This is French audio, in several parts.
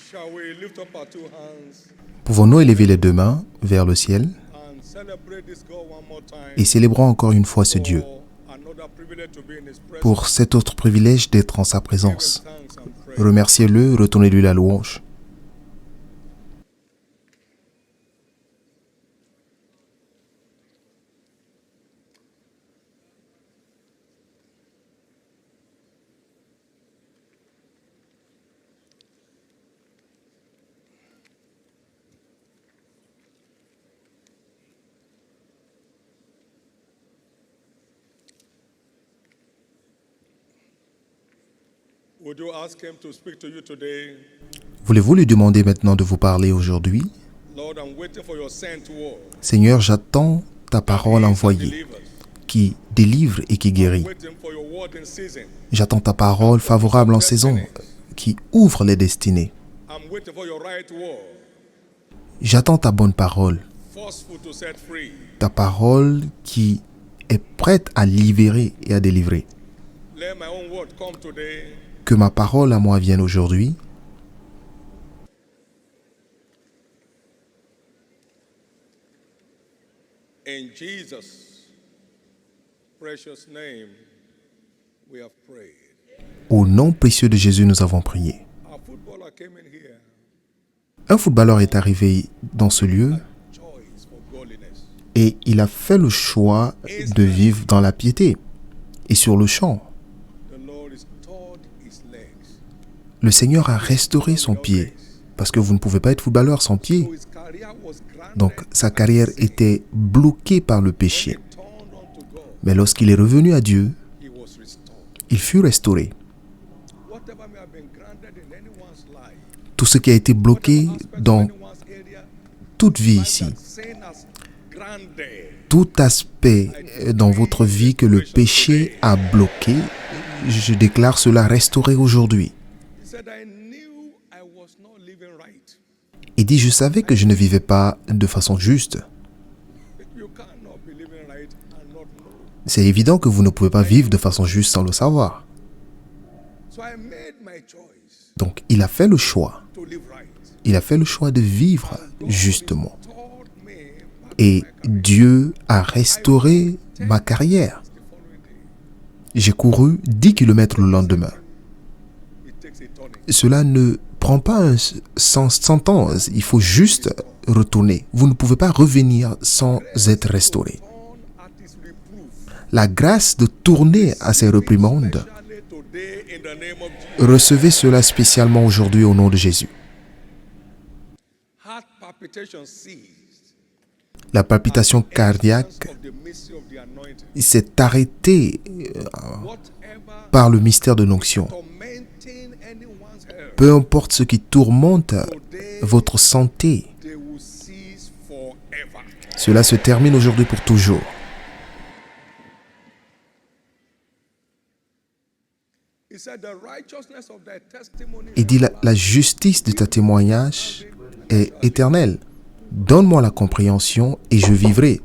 Shall we lift up our two hands Pouvons-nous élever les deux mains vers le ciel and celebrate this God one more time et célébrons encore une fois ce Dieu for another privilege to be in His presence? pour cet autre privilège d'être en sa Give Him présence. thanks and praise. Remerciez-le, retournez-lui la louange. Would you ask Him to speak to you today? Voulez-vous lui demander maintenant de vous parler aujourd'hui? Lord, I'm waiting for your sent word. Seigneur, j'attends ta parole Heals and envoyée delivers. qui délivre et qui guérit. Waiting for your word in season. J'attends ta parole favorable en saison qui ouvre les destinées. I'm waiting for your right word. J'attends ta bonne parole, Forceful to set free. ta parole qui est prête à libérer et à délivrer. Let my own word come today. Que ma parole à moi vienne aujourd'hui. In Jesus' precious name, we have prayed. Au nom précieux de Jésus, nous avons prié. Our footballer came in here. Un footballeur est arrivé dans ce lieu Choice for godliness. et il a fait le choix de vivre dans la piété. Et sur le champ, The Lord restored his legs. le Seigneur a restauré son pied. Parce que vous ne pouvez pas être footballeur sans pied. So his career was granted. Donc sa carrière était bloquée par le péché. He turned unto God. Mais lorsqu'il est revenu à Dieu, He was restored. il fut restauré. Whatever may have been granted in anyone's life, Tout ce qui a été bloqué aspect dans of anyone's area, toute vie ici, that sin has granted. tout aspect dans votre vie que le péché a bloqué, je déclare cela restauré aujourd'hui. He said, I knew I was not living right. Il dit, je savais que je ne vivais pas de façon juste. You cannot be living right and not know. C'est évident que vous ne pouvez pas vivre de façon juste sans le savoir. So I made my choice Donc il a fait le choix. to live right. Il a fait le choix de vivre justement. Told me back Et Dieu a restauré ma carrière. the following day. J'ai couru 10 km le lendemain. It takes a turning. Cela ne prend pas un sens 100 ans. Il faut juste retourner. Vous ne pouvez pas revenir sans être restauré. Turn at his reproof. La grâce de tourner à ces réprimandes, Especially today in the name of Jesus. recevez cela spécialement aujourd'hui au nom de Jésus. Heart palpitation ceased. La palpitation cardiaque Of the mystery of the anointing. s'est arrêtée Whatever par le mystère de l'onction. tormenting anyone's health, Peu importe ce qui tourmente votre santé, they will cease forever. cela se termine aujourd'hui pour toujours. He said, the righteousness of thy testimony Il dit, la justice de ta témoignage est éternelle. Donne-moi la compréhension et je vivrai.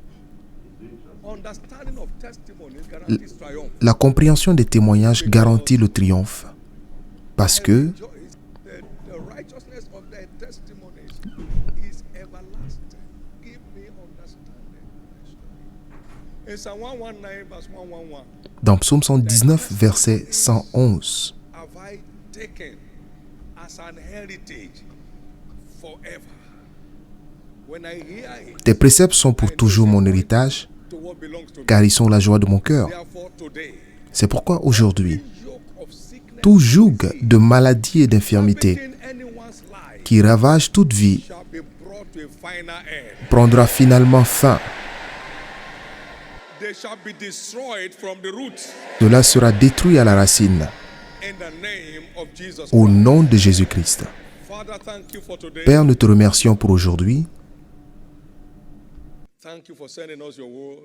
understanding of testimonies guarantees triumph. La compréhension des témoignages garantit le triomphe. Parce que Rejoice that the righteousness of thy testimonies is everlasting. Give me understanding. In Psalm 119, verse 111, dans Psaume 119, verset 111, have I taken as an heritage forever. When I hear it, tes préceptes sont pour toujours mon héritage, to what belongs to me. car ils sont la joie de mon cœur. Therefore, today, C'est pourquoi aujourd'hui, yoke of sickness tout joug de maladie et d'infirmité in anyone's life qui ravage toute vie shall be brought to a final end. prendra finalement fin. They shall be destroyed from the roots Cela sera détruit à la racine in the name of Jesus au Christ. nom de Jésus-Christ. Father, thank you for today. Père, nous te remercions pour aujourd'hui. Thank you for sending us your word,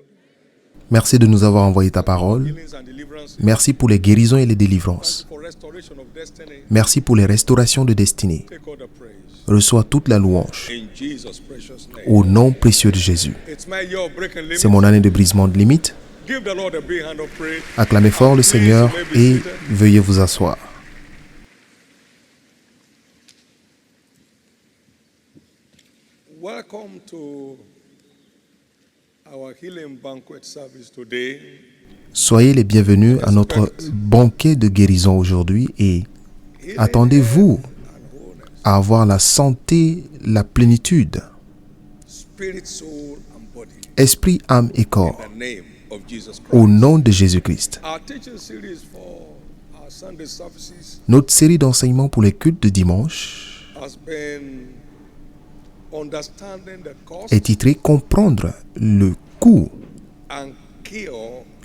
Merci de nous avoir envoyé ta parole. healings and deliverance. Merci pour les guérisons et les délivrances. For restoration of destiny. Merci pour les restaurations de destinée. Take all the praise. Reçois toute la louange In Jesus' precious name. au nom précieux de Jésus. It's my year of breaking limits. C'est mon année de brisement de limites. Give the Lord a big hand of praise. Acclamez fort le Seigneur et veuillez vous asseoir. Welcome to our healing banquet service today. Soyez les bienvenus à notre banquet de guérison aujourd'hui et attendez-vous à avoir la santé, la plénitude, Spirit, soul, and body. esprit, âme et corps, In the name of Jesus Christ. au nom de Jésus-Christ. Our teaching series for our Sunday services Notre série d'enseignements pour les cultes de dimanche has been understanding the cause est titrée Comprendre le coût and cure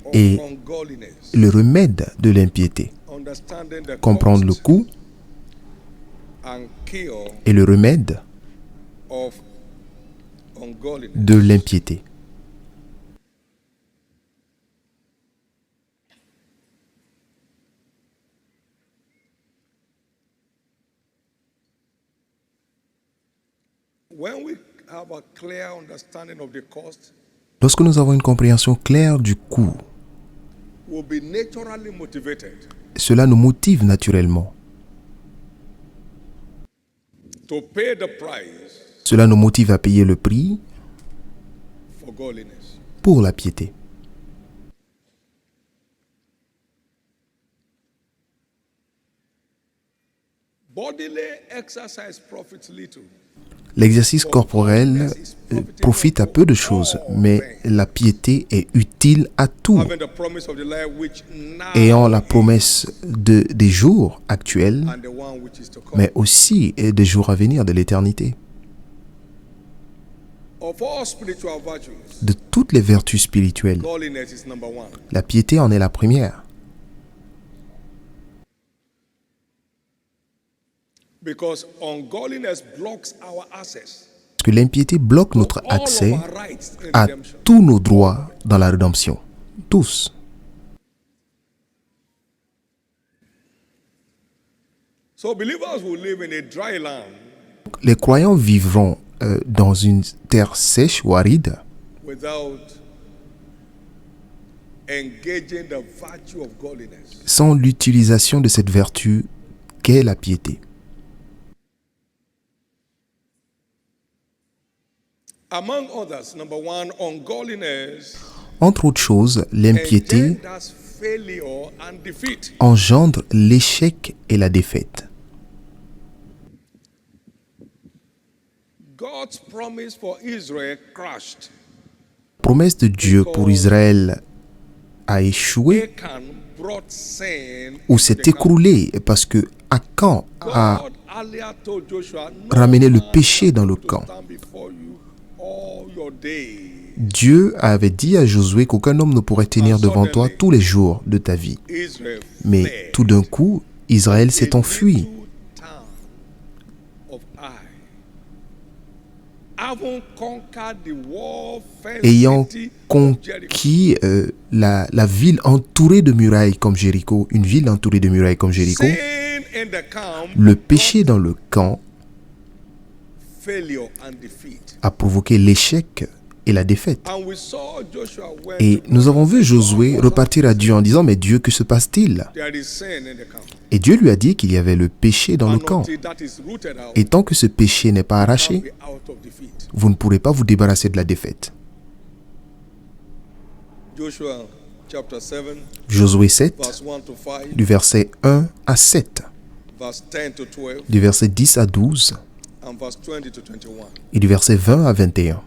of et ungodliness. le remède de l'impiété. Understanding the Comprendre le cause coût and cure et le remède of ungodliness. de l'impiété. When we have a clear understanding of the cost, Lorsque nous avons une compréhension claire du coût, we'll be naturally motivated cela nous motive naturellement. to pay the price Cela nous motive à payer le prix for godliness. pour la piété. Bodily exercise profits little. L'exercice corporel profite à peu de choses, mais la piété est utile à tout. Having the promise of the life which now Ayant la promesse des jours actuels, and the one which is to come. mais aussi des jours à venir de l'éternité. Of all spiritual virtues, De toutes les vertus spirituelles, godliness is number one. la piété en est la première. Because ungodliness blocks our access Parce que l'impiété bloque notre to all accès of our rights in à redemption. tous nos droits dans la rédemption. Tous. So believers will live in a dry land Les croyants vivront dans une terre sèche ou aride without engaging the virtue of godliness. sans l'utilisation de cette vertu qu'est la piété. Among others, number one, ungodliness Entre autres choses, l'impiété engenders failure and defeat. engendre l'échec et la défaite. God's promise for Israel crashed. La promesse de Dieu pour Israël a échoué Achan brought sin ou into s'est the camp. écroulé parce que Akan a God earlier told Joshua, "No ramené le man péché dans le to camp." stand before you all your days." Dieu avait dit à Josué qu'aucun homme ne pourrait tenir devant toi tous les jours de ta vie. Israel Mais fled tout d'un coup, Israël s'est a enfui. little town of Ai. Having conquered the wall-fenced Ayant city of Jericho, conquis la ville entourée de murailles comme Jéricho, une ville entourée de murailles comme Jéricho, sin in the camp le péché dans le camp failure and defeat. a provoqué l'échec et la défaite. And we saw Joshua went Et to nous avons vu God. Josué repartir à Dieu en disant, mais Dieu, que se passe-t-il? There is sin in the camp. Et Dieu lui a dit qu'il y avait le péché dans le And camp. until that is rooted out, Et tant que ce péché n'est pas you arraché, can't be out of defeat. vous ne pourrez pas vous débarrasser de la défaite. Joshua chapter 7, Josué 7, verse 1 to 5, du verset 1 à 7, verse 10 to 12, du verset 10 à 12 and verse 20 to 21. et du verset 20 à 21.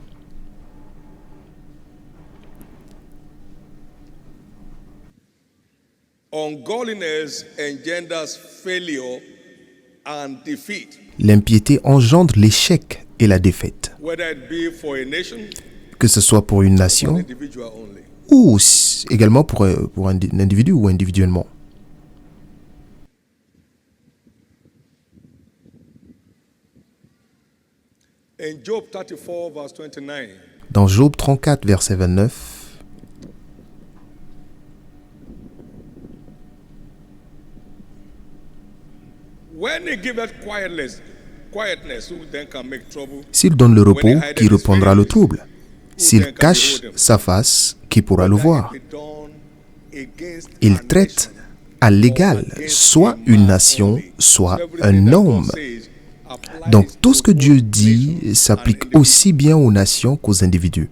Ungodliness engenders failure and defeat, L'impiété engendre l'échec et la défaite, whether it be for a nation que ce soit pour une or an nation individual only. ou également pour un individu ou individuellement. In Job 34, verse 29, Dans Job 34, verset 29, when he giveth quietness, who then can make trouble? s'il donne le repos, qui reprendra le trouble? S'il cache sa face, qui pourra le voir? It be done against Il a traite nation à l'égal or against soit a une man nation, only. soit So everything un that God homme. says applies Donc tout ce que Dieu dit s'applique aussi bien aux nations qu'aux individus.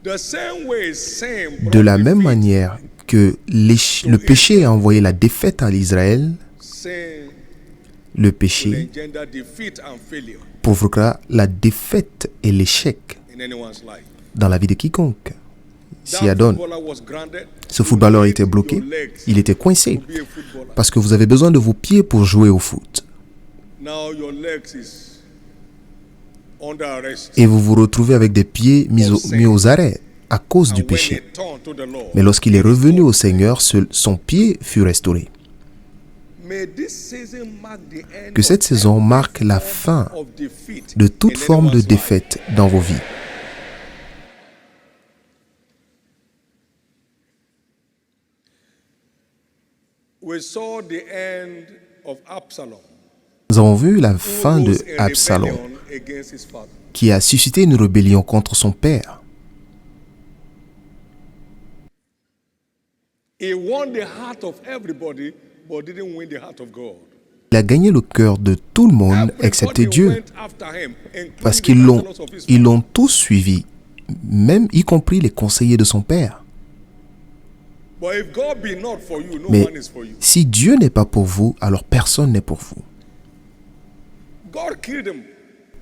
De la même manière que le péché a envoyé la défaite à l'Israël, le péché provoquera la défaite et l'échec dans la vie de quiconque. Si Adon, ce footballeur a été bloqué, il était coincé parce que vous avez besoin de vos pieds pour jouer au foot. Et vous vous retrouvez avec des pieds mis aux arrêts à cause du péché. Mais lorsqu'il est revenu au Seigneur, son pied fut restauré. Que cette saison marque la fin de toute forme de défaite dans vos vies. Nous avons vu la fin de Absalom, qui a suscité une rébellion contre son père. Il a gagné le cœur de tout le monde, excepté Dieu, parce qu'ils l'ont tous suivi, même y compris les conseillers de son père. Mais si Dieu n'est pas pour vous, alors personne n'est pour vous.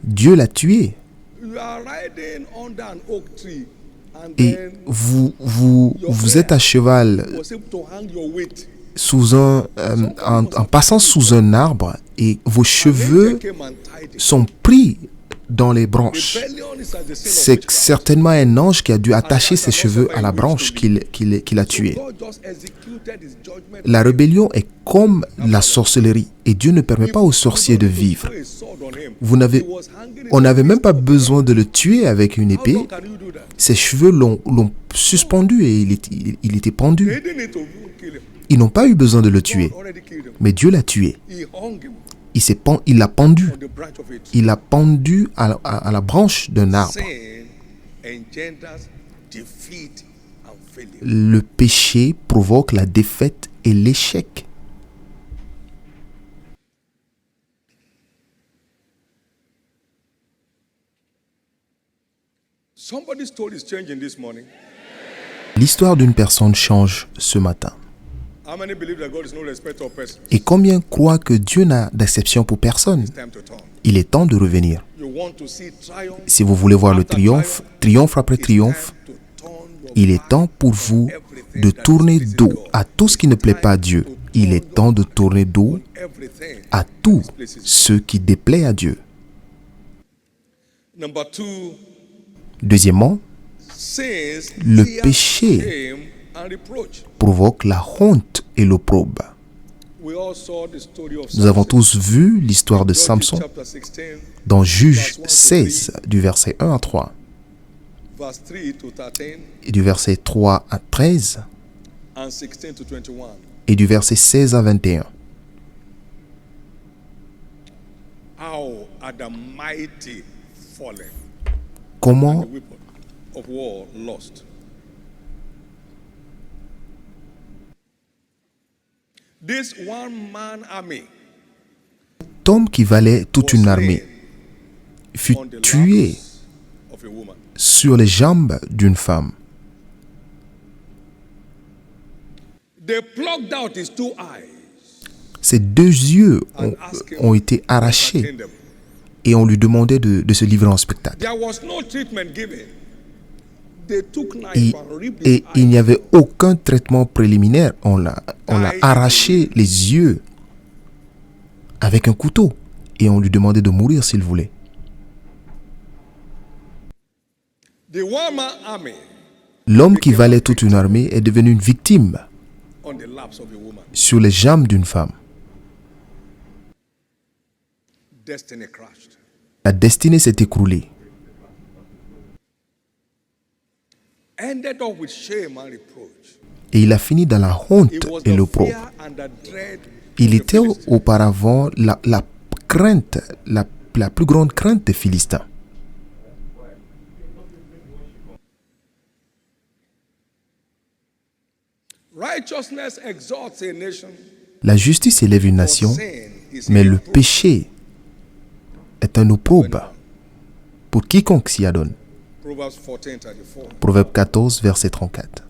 Dieu l'a tué. Et vous êtes à cheval en passant sous un arbre et vos cheveux sont pris dans les branches. C'est certainement un ange qui a dû attacher ses cheveux à la branche qu'il a tué. La rébellion est comme la sorcellerie et Dieu ne permet pas aux sorciers de vivre. On n'avait même pas besoin de le tuer avec une épée. Ses cheveux l'ont suspendu et il était pendu. Ils n'ont pas eu besoin de le tuer, mais Dieu l'a tué. Il l'a pendu. Il l'a pendu à la branche d'un arbre. Le péché provoque la défaite et l'échec. L'histoire d'une personne change ce matin. Et combien croient que Dieu n'a d'exception pour personne? Il est temps de revenir. Si vous voulez voir le triomphe après triomphe, il est temps pour vous de tourner dos à tout ce qui ne plaît pas à Dieu. Il est temps de tourner dos à tout ce qui déplaît à Dieu. Deuxièmement, le péché provoque la honte et l'opprobre. Nous avons tous vu l'histoire de Samson dans Juges 16, du verset 1 à 3, et du verset 3 à 13, et du verset 16 à 21. Comment cet homme qui valait toute une armée fut tué sur les jambes d'une femme. Ses deux yeux ont été arrachés et on lui demandait de se livrer en spectacle. Et il n'y avait aucun traitement préliminaire. On l'a arraché les yeux avec un couteau et on lui demandait de mourir s'il voulait. L'homme qui valait toute une armée est devenu une victime sur les jambes d'une femme. La destinée s'est écroulée. Et il a fini dans la honte et l'opprobre. Il était auparavant la crainte, la plus grande crainte des Philistins. La justice élève une nation, mais le péché est un opprobre pour quiconque s'y adonne. Proverbs 14:34. Proverbe 14, verset 34.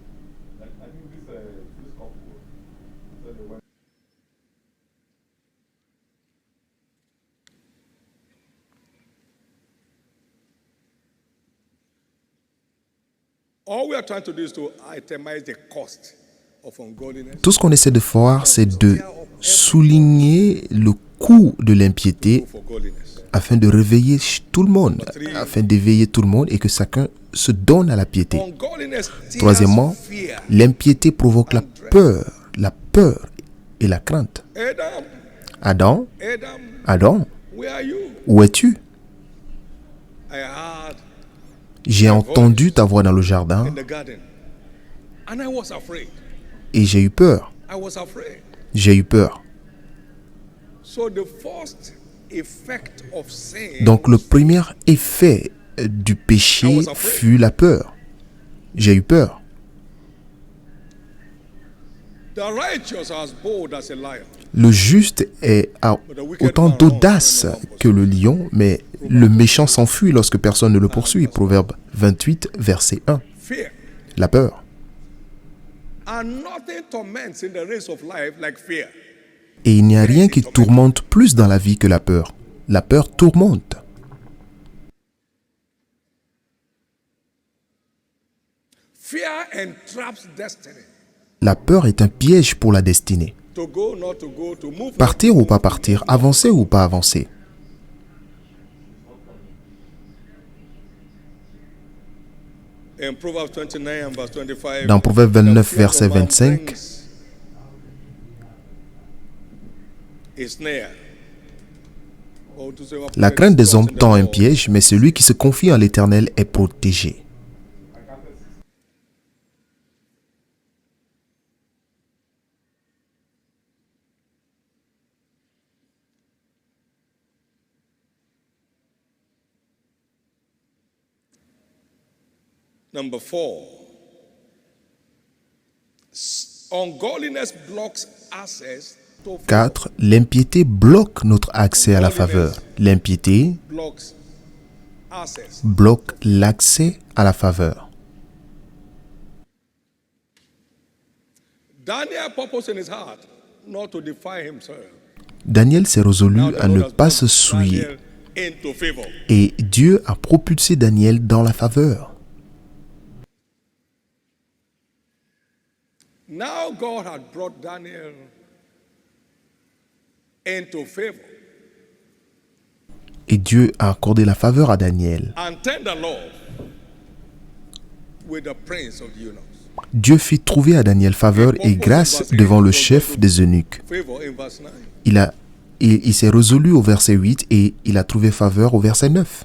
All we are trying to do is to itemize the cost of ungodliness. Tout ce qu'on essaie de faire, c'est de souligner le coût de l'impiété For godliness. afin de réveiller tout le monde, afin d'éveiller tout le monde et que chacun se donne à la piété. Ungodliness Troisièmement, steers fear. l'impiété provoque la peur et la crainte. Adam, Adam, where are you? où es-tu? I heard J'ai entendu ta voix dans le jardin in the garden, and I was afraid. et j'ai eu peur. I was afraid. J'ai eu peur. So the first effect of sin Donc le premier effet du péché fut la peur. J'ai eu peur. the righteous are as bold as a lion. Le juste a autant d'audace que le lion, mais le méchant s'enfuit lorsque personne ne le poursuit. Proverbe 28, verset 1. Fear. La peur. And nothing torments in the race of life like fear. Et il n'y a rien qui tourmente plus dans la vie que la peur. La peur tourmente. Fear entraps destiny. La peur est un piège pour la destinée. To go, not to go, to move. Partir ou pas partir, avancer ou pas avancer. In Proverbs 29 and verse 25. Dans Proverbe 29, the fear verset of man 25, brings a snare. Or to say, la crainte des hommes tend un piège, mais celui qui se confie en l'Éternel est protégé. Number 4. Ungodliness blocks access to 4. L'impiété bloque notre accès à la faveur. L'impiété blocks access. bloque l'accès à la faveur. Daniel purposed in his heart not to defy himself. Daniel s'est résolu Now the à Lord ne has pas brought se souiller. Daniel into favor. Et Dieu a propulsé Daniel dans la faveur. Now God had brought Daniel into favor Et Dieu a accordé la faveur à Daniel. and tender love with the prince of the eunuchs. Dieu fit trouver à Daniel faveur et grâce devant le chef des eunuques. Favor in verse 9. Il s'est résolu au verset 8 et il a trouvé faveur au verset 9.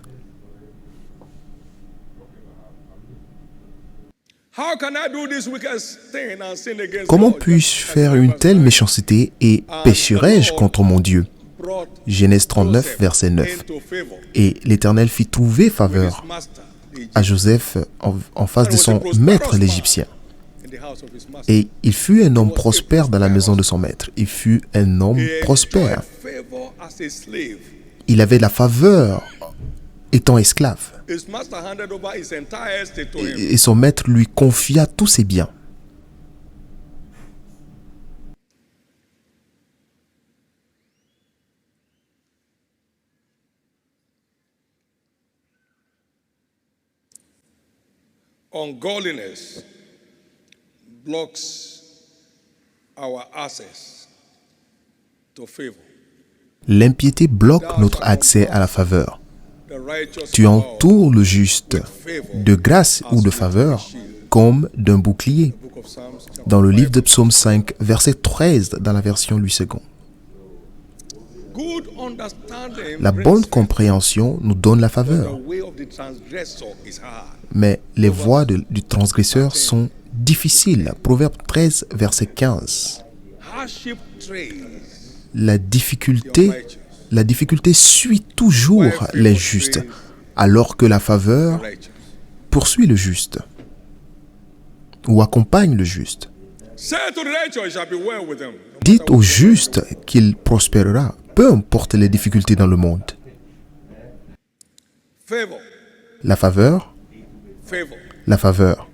How can I do this wicked thing and sin against Comment God? puis-je faire une telle méchanceté et pécherai-je contre mon Dieu? Brought Genèse 39, Joseph verset 9. into favor Et l'Éternel fit trouver with faveur his master, the à Egyptian, Joseph en face de son maître l'Égyptien. in the house of his master. Et il fut un homme prospère dans la maison de son maître. Il fut un homme He prospère. enjoyed favor as a slave. Il avait la faveur étant esclave. His master handed over his entire estate to him. Et son maître lui confia tous ses biens. Ungodliness blocks our access to favor. L'impiété bloque notre accès à la faveur. The righteous Tu entoures le juste de grâce ou de faveur comme d'un bouclier. Book of Psalms, chapter Dans le 5. livre de Psaume 5, verset 13, dans la version Louis II. Good understanding La brings bonne favor. compréhension nous donne la The faveur, way of the transgressor is hard. mais les voies du transgresseur sont difficiles. Proverbe 13, verset 15. Hardship trays La difficulté suit toujours l'injuste, alors que la faveur righteous. poursuit le juste ou accompagne le juste. Say to the righteous, it shall be well with them. Dites au juste qu'il prospérera, peu importe les difficultés dans le monde. Favor. La faveur, Favor. la faveur.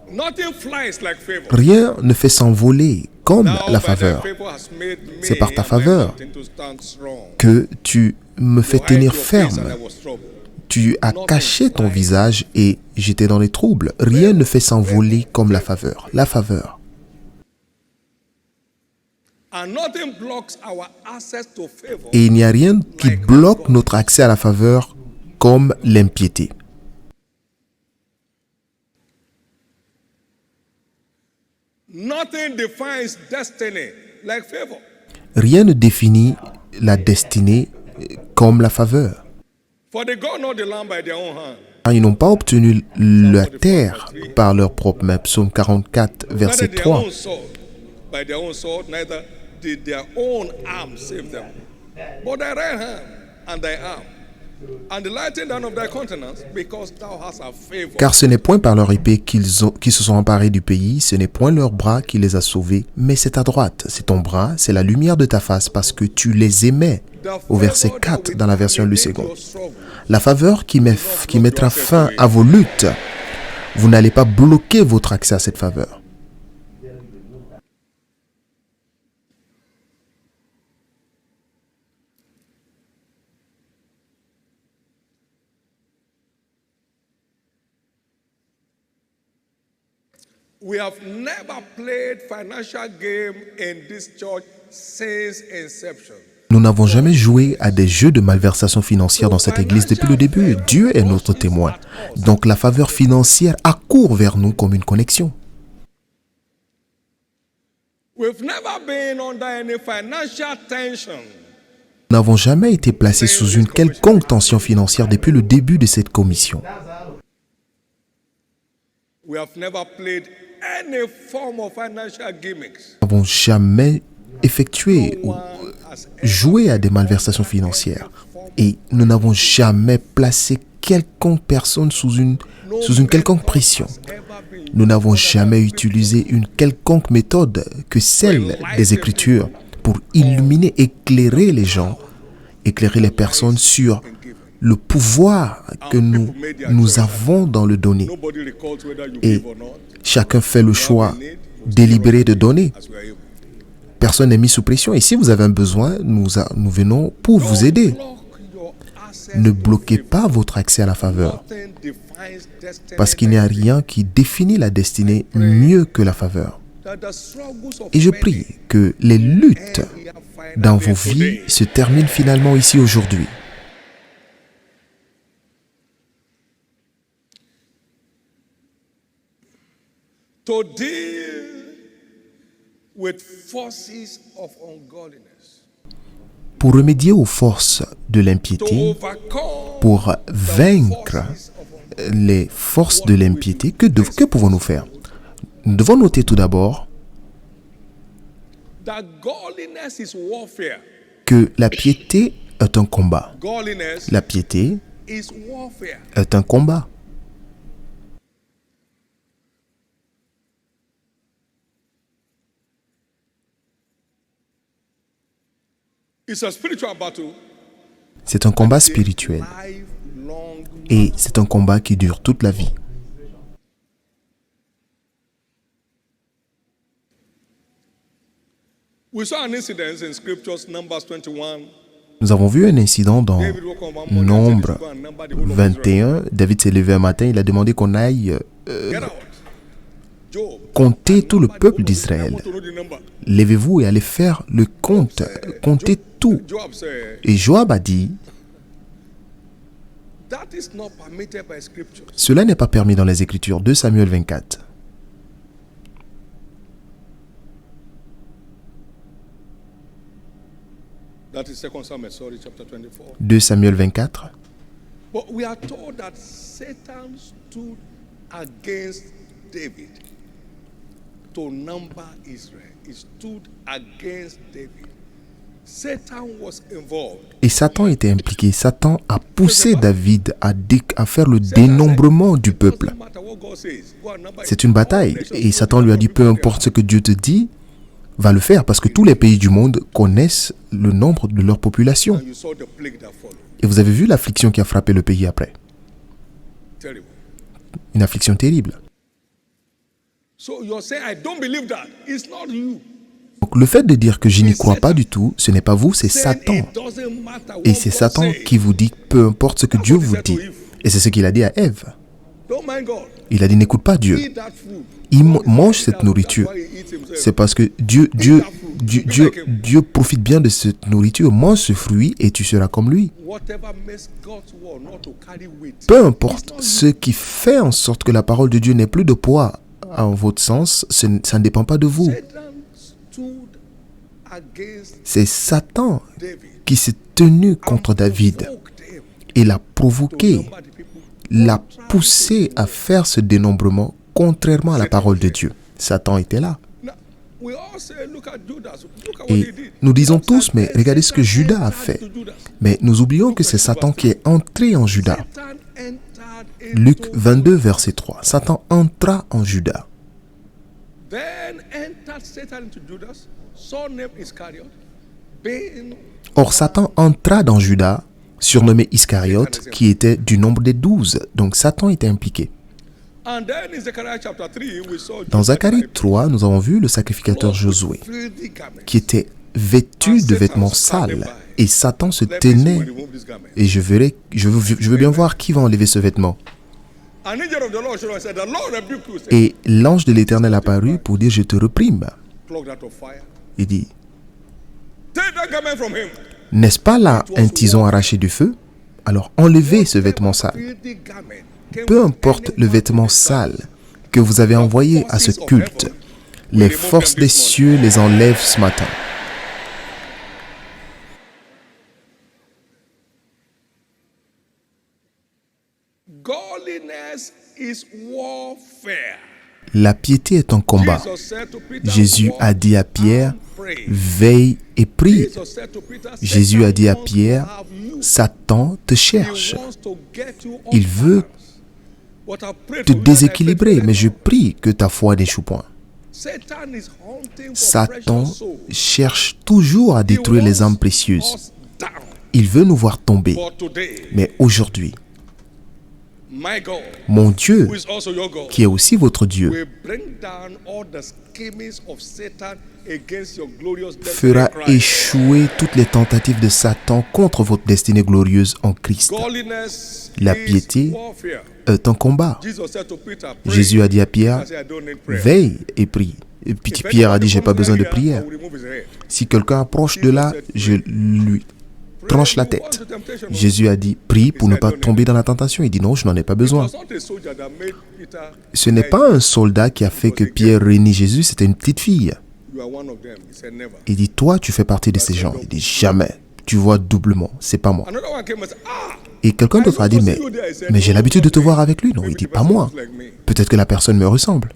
Nothing flies like favor. Rien ne fait s'envoler comme Now, la by thy faveur. favor has made me C'est par ta and my faveur mountain to stand strong. que tu me fais You hide tenir your face and ferme. I was troubled. Tu as caché ton visage et j'étais dans les troubles. Rien ne fait s'envoler comme la faveur. La faveur. And nothing blocks our access to favor. Et il n'y a rien qui bloque notre accès à la faveur comme l'impiété. Nothing defines destiny like favor. Rien ne définit la destinée comme la faveur. For they got not the land by their own hand. Car ils n'ont pas obtenu la terre par leur propre main. Psaume 44, verset Neither their 3. own sword, by their own sword, neither did their own arm save them. But thy right hand and thy arm, and the lighting down of thy countenance, because thou hast a favor. Car ce n'est point par leur épée qu'ils se sont emparés du pays, ce n'est point leur bras qui les a sauvés, mais c'est ta droite, c'est ton bras, c'est la lumière de ta face, parce que tu les aimais. Au verset 4 dans la version du second. La faveur qui mettra fin à vos luttes, vous n'allez pas bloquer votre accès à cette faveur. We have never played financial game in this church since inception. Nous n'avons jamais joué à des jeux de malversation financière dans cette église depuis le début. Dieu est notre témoin. Donc la faveur financière accourt vers nous comme une connexion. We've never been under any financial tension. Nous n'avons jamais été placés sous une quelconque tension financière depuis le début de cette commission. We have never played any form of financial gimmicks. Nous n'avons jamais effectué ou joué à des malversations financières. Et nous n'avons jamais placé quelconque personne sous une quelconque pression. Nous n'avons jamais utilisé une quelconque méthode que celle des Écritures pour illuminer, éclairer les gens, éclairer les personnes sur le pouvoir que nous avons dans le donner. Et chacun fait le choix délibéré de donner. Personne n'est mis sous pression. Et si vous avez un besoin, nous venons pour vous aider. Ne bloquez pas votre accès à la faveur. Parce qu'il n'y a rien qui définit la destinée mieux que la faveur. Et je prie que les luttes dans vos vies se terminent finalement ici aujourd'hui. To deal with forces of ungodliness. Pour remédier aux forces de l'impiété, pour vaincre les forces de l'impiété, que pouvons-nous faire? Nous devons noter tout d'abord que la piété est un combat. La piété est un combat. C'est un combat spirituel et c'est un combat qui dure toute la vie. Nous avons vu un incident dans Nombre 21. David s'est levé un matin, il a demandé qu'on aille compter tout le peuple d'Israël. Levez-vous et allez faire le compte, comptez tout. Et Joab a dit, cela n'est pas permis dans les Écritures. 2 Samuel 24. That is 2 Samuel, sorry, chapter 24. 2 Samuel 24. But we are told that Satan stood against David to number Israel. He stood against David. Satan was involved. Et Satan était impliqué. Satan a poussé David à faire le dénombrement du peuple. C'est une bataille. Et Satan lui a dit, peu importe ce que Dieu te dit, va le faire parce que tous les pays du monde connaissent le nombre de leur population. Et vous avez vu l'affliction qui a frappé le pays après. Terrible. Une affliction terrible. So you're saying, I don't believe that. It's not you. Donc le fait de dire que je n'y crois pas du tout, ce n'est pas vous, c'est Satan. It doesn't matter what Et c'est God Satan says. qui vous dit, peu importe ce que Dieu vous dit. Et c'est ce qu'il a dit à Ève. Don't mind God. Il a dit, n'écoute pas Dieu. Eat that food. Il mange cette nourriture. C'est parce que Dieu profite bien de cette nourriture. Mange ce fruit et tu seras comme lui. Whatever makes God's word not to carry weight. Peu importe ce qui fait en sorte que la parole de Dieu n'ait plus de poids en votre sens, ça ne dépend pas de vous. Satan stood against C'est Satan David. qui s'est tenu contre David Provoked him et l'a to provoqué, number the people. l'a poussé à faire ce dénombrement contrairement à la parole de Dieu. Satan était là. Now, we all say, look at Judas. Look at what Et he did. nous disons tous, mais regardez ce que Judas a fait. Mais nous oublions que c'est Satan qui est entré en Judas. Satan entered into Luc 22, verset 3. Satan entra en Judas. Then entered Satan into Judas, surnamed Iscariot, being Or, Satan entra dans Judas, surnommé Iscariote, qui était du nombre des 12. Donc, Satan était impliqué. and then in Zechariah chapter 3, we saw Dans Zacharie 3, nous avons vu le sacrificateur Josué, filthy garments. qui était vêtu de vêtements sales. Et Satan se Let me see tenait. who remove this garment. Et je veux bien voir qui va enlever ce vêtement. An angel of the Lord showed up and said, the Lord rebuke you. Said, Et l'ange de l'Éternel apparut pour dire, je te reprime. plug that of fire. Il dit, Take that garment from him. n'est-ce pas là un tison arraché du feu? Alors enlevez ce vêtement sale. Filthy garment came Peu with importe any le vêtement sale que vous avez envoyé à ce culte, les forces des cieux les enlèvent ce matin. Godliness is warfare. La piété est un combat. Jesus said to Peter, Jésus a dit à Pierre, pray. veille et prie. Jesus said to Peter, Jésus a dit à Satan wants Pierre, to have you. Satan te He cherche. wants to get you off Il veut balance. But I pray te for you and I pray déséquilibrer, for mais them. je prie que ta foi n'échoue point. Satan is hunting for Satan precious souls. cherche toujours à He détruire les wants âmes précieuses. us down. Il veut nous voir tomber. But today, Mais aujourd'hui, my God, mon Dieu, who is also your God, qui est aussi votre Dieu, will bring down all the schemings of Satan against your glorious destiny fera in Christ. échouer toutes les tentatives de Satan contre votre destinée glorieuse en Christ. Godliness La is piété warfare. est un combat. Jesus said to Peter, pray. Jésus a dit à Pierre, I said, I don't need prayer. veille et prie. Et puis If Pierre a dit, anybody j'ai pas comes besoin de here, prière. I will remove his head. Si quelqu'un approche de là, je lui tranche la tête. Pray, you want the temptation, Jésus a dit, prie pour ne pas tomber dans la tentation. Il dit, non, je n'en ai pas It besoin. was not a soldier that made Peter. Ce n'est pas un soldat qui a fait que Pierre réunit Jésus, c'était une petite fille. You are one of them. He said, never. Il dit, toi, tu fais partie de ces gens. Il dit, jamais. Tu vois doublement. C'est pas moi. Another one came and said, ah, Et quelqu'un d'autre a dit, mais j'ai l'habitude de te voir avec lui. Non, il dit, pas moi. Peut-être que la personne me ressemble.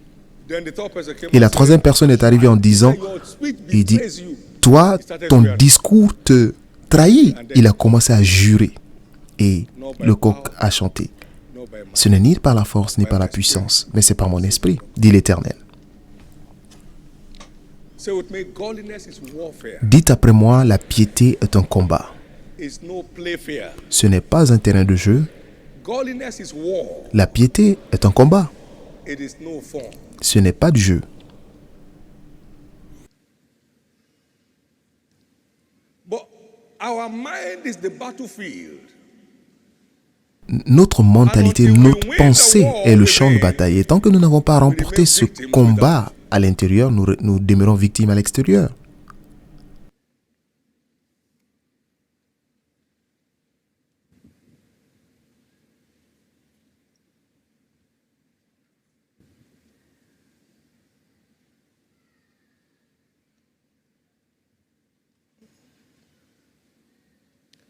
Then the third person came Et la and said, troisième personne est arrivée en disant, your speech il dit, betrays you. toi, ton discours te trahit. Il a commencé à jurer. Et le coq a chanté. No, by my Ce n'est ni par la force ni par la puissance, mais c'est par mon esprit, dit l'Éternel. Say with me, godliness is warfare. Dites après moi, la piété est un combat. It's no playfair. Ce n'est pas un terrain de jeu. Godliness is war. La piété est un combat. It is no fun. Ce n'est pas du jeu. But our mind is the battlefield. Notre mentalité, notre pensée est le champ de bataille. Et tant que nous n'avons pas remporté ce combat à l'intérieur, nous demeurons victimes à l'extérieur.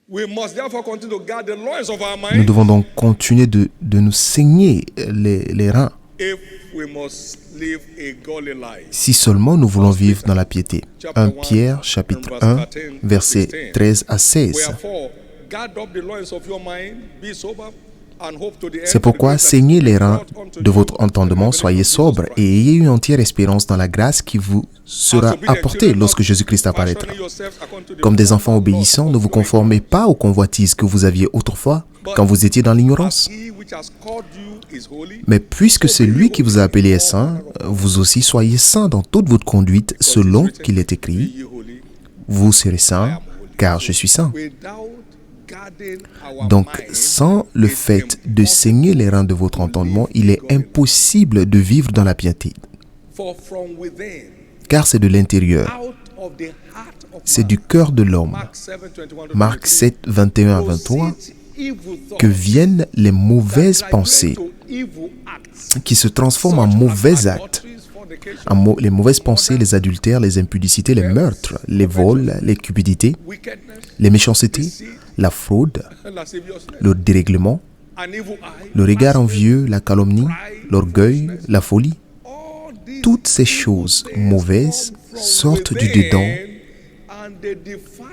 We must therefore continue to guard the loins of our Nous mind devons donc continuer de nous saigner les reins, if we must live a godly life. si seulement nous voulons vivre dans la piété. 1 Pierre, chapitre 1, versets 13 à 16. Wherefore, guard up the loins of your mind, be sober, C'est pourquoi saignez les reins de votre entendement, soyez sobre et ayez une entière espérance dans la grâce qui vous sera apportée lorsque Jésus-Christ apparaîtra. Comme des enfants obéissants, ne vous conformez pas aux convoitises que vous aviez autrefois quand vous étiez dans l'ignorance. Mais puisque celui qui vous a appelé est saint, vous aussi soyez saints dans toute votre conduite selon qu'il est écrit. Vous serez saints, car je suis saint. Donc, sans le fait de saigner les reins de votre entendement, il est impossible de vivre dans la piété. Car c'est de l'intérieur, c'est du cœur de l'homme. Marc 7, 21 à 23, que viennent les mauvaises pensées qui se transforment en mauvais actes. Les mauvaises pensées, les adultères, les impudicités, les meurtres, les vols, les cupidités, les méchancetés, la fraude, le dérèglement, le regard envieux, la calomnie, l'orgueil, la folie. Toutes ces choses mauvaises sortent du dedans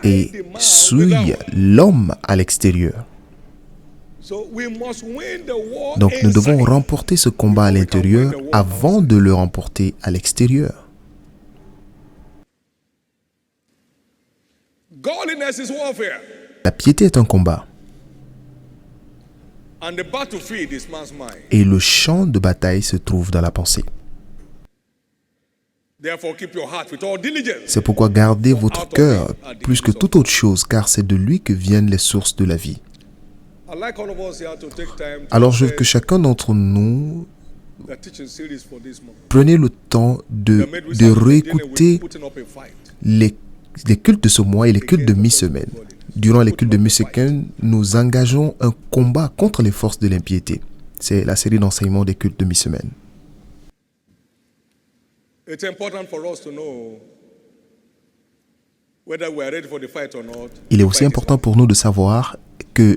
et souillent l'homme à l'extérieur. Donc nous devons remporter ce combat à l'intérieur avant de le remporter à l'extérieur. La piété est un combat. Et le champ de bataille se trouve dans la pensée. C'est pourquoi gardez votre cœur plus que toute autre chose, car c'est de lui que viennent les sources de la vie. Alors je veux que chacun d'entre nous prenne le temps de réécouter les cultes de ce mois et les cultes de mi-semaine. Durant les cultes de mi-semaine, nous engageons un combat contre les forces de l'impiété. C'est la série d'enseignements des cultes de mi-semaine. Il est aussi important pour nous de savoir que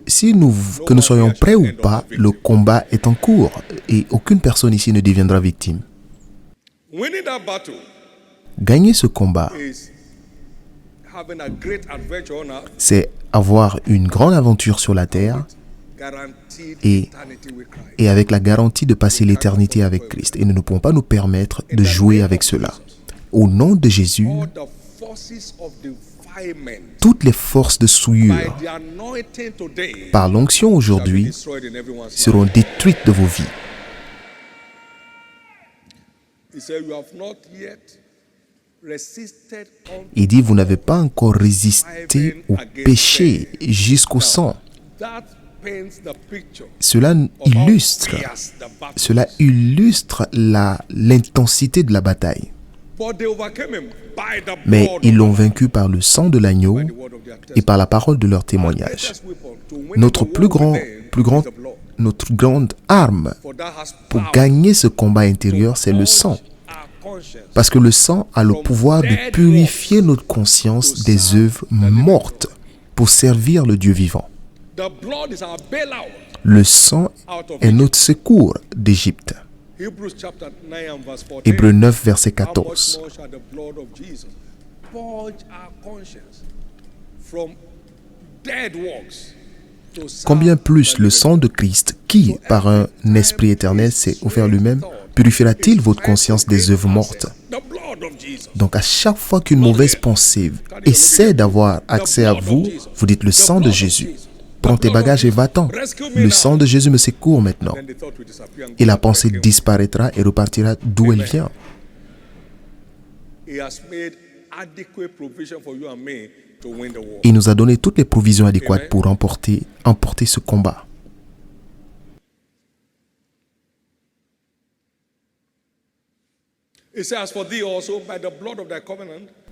que nous soyons prêts ou pas, le combat est en cours et aucune personne ici ne deviendra victime. Gagner ce combat, c'est avoir une grande aventure sur la terre et avec la garantie de passer l'éternité avec Christ. Et nous ne pouvons pas nous permettre de jouer avec cela. Au nom de Jésus, toutes les forces de souillure, par l'onction aujourd'hui, seront détruites de vos vies. Il dit, vous n'avez pas encore résisté au péché jusqu'au sang. Cela illustre l'intensité de la bataille. Mais ils l'ont vaincu par le sang de l'agneau et par la parole de leur témoignage. Notre grande arme pour gagner ce combat intérieur, c'est le sang. Parce que le sang a le pouvoir de purifier notre conscience des œuvres mortes pour servir le Dieu vivant. Le sang est notre secours d'Égypte. Hébreux 9, verset 14. Combien plus le sang de Christ, qui, par un esprit éternel, s'est offert lui-même, purifiera-t-il votre conscience des œuvres mortes? Donc à chaque fois qu'une mauvaise pensée essaie d'avoir accès à vous, vous dites le sang de Jésus. Prends tes bagages et va-t'en. Le sang de Jésus me secourt maintenant. Et la pensée disparaîtra et repartira d'où elle vient. Il nous a donné toutes les provisions adéquates pour emporter ce combat.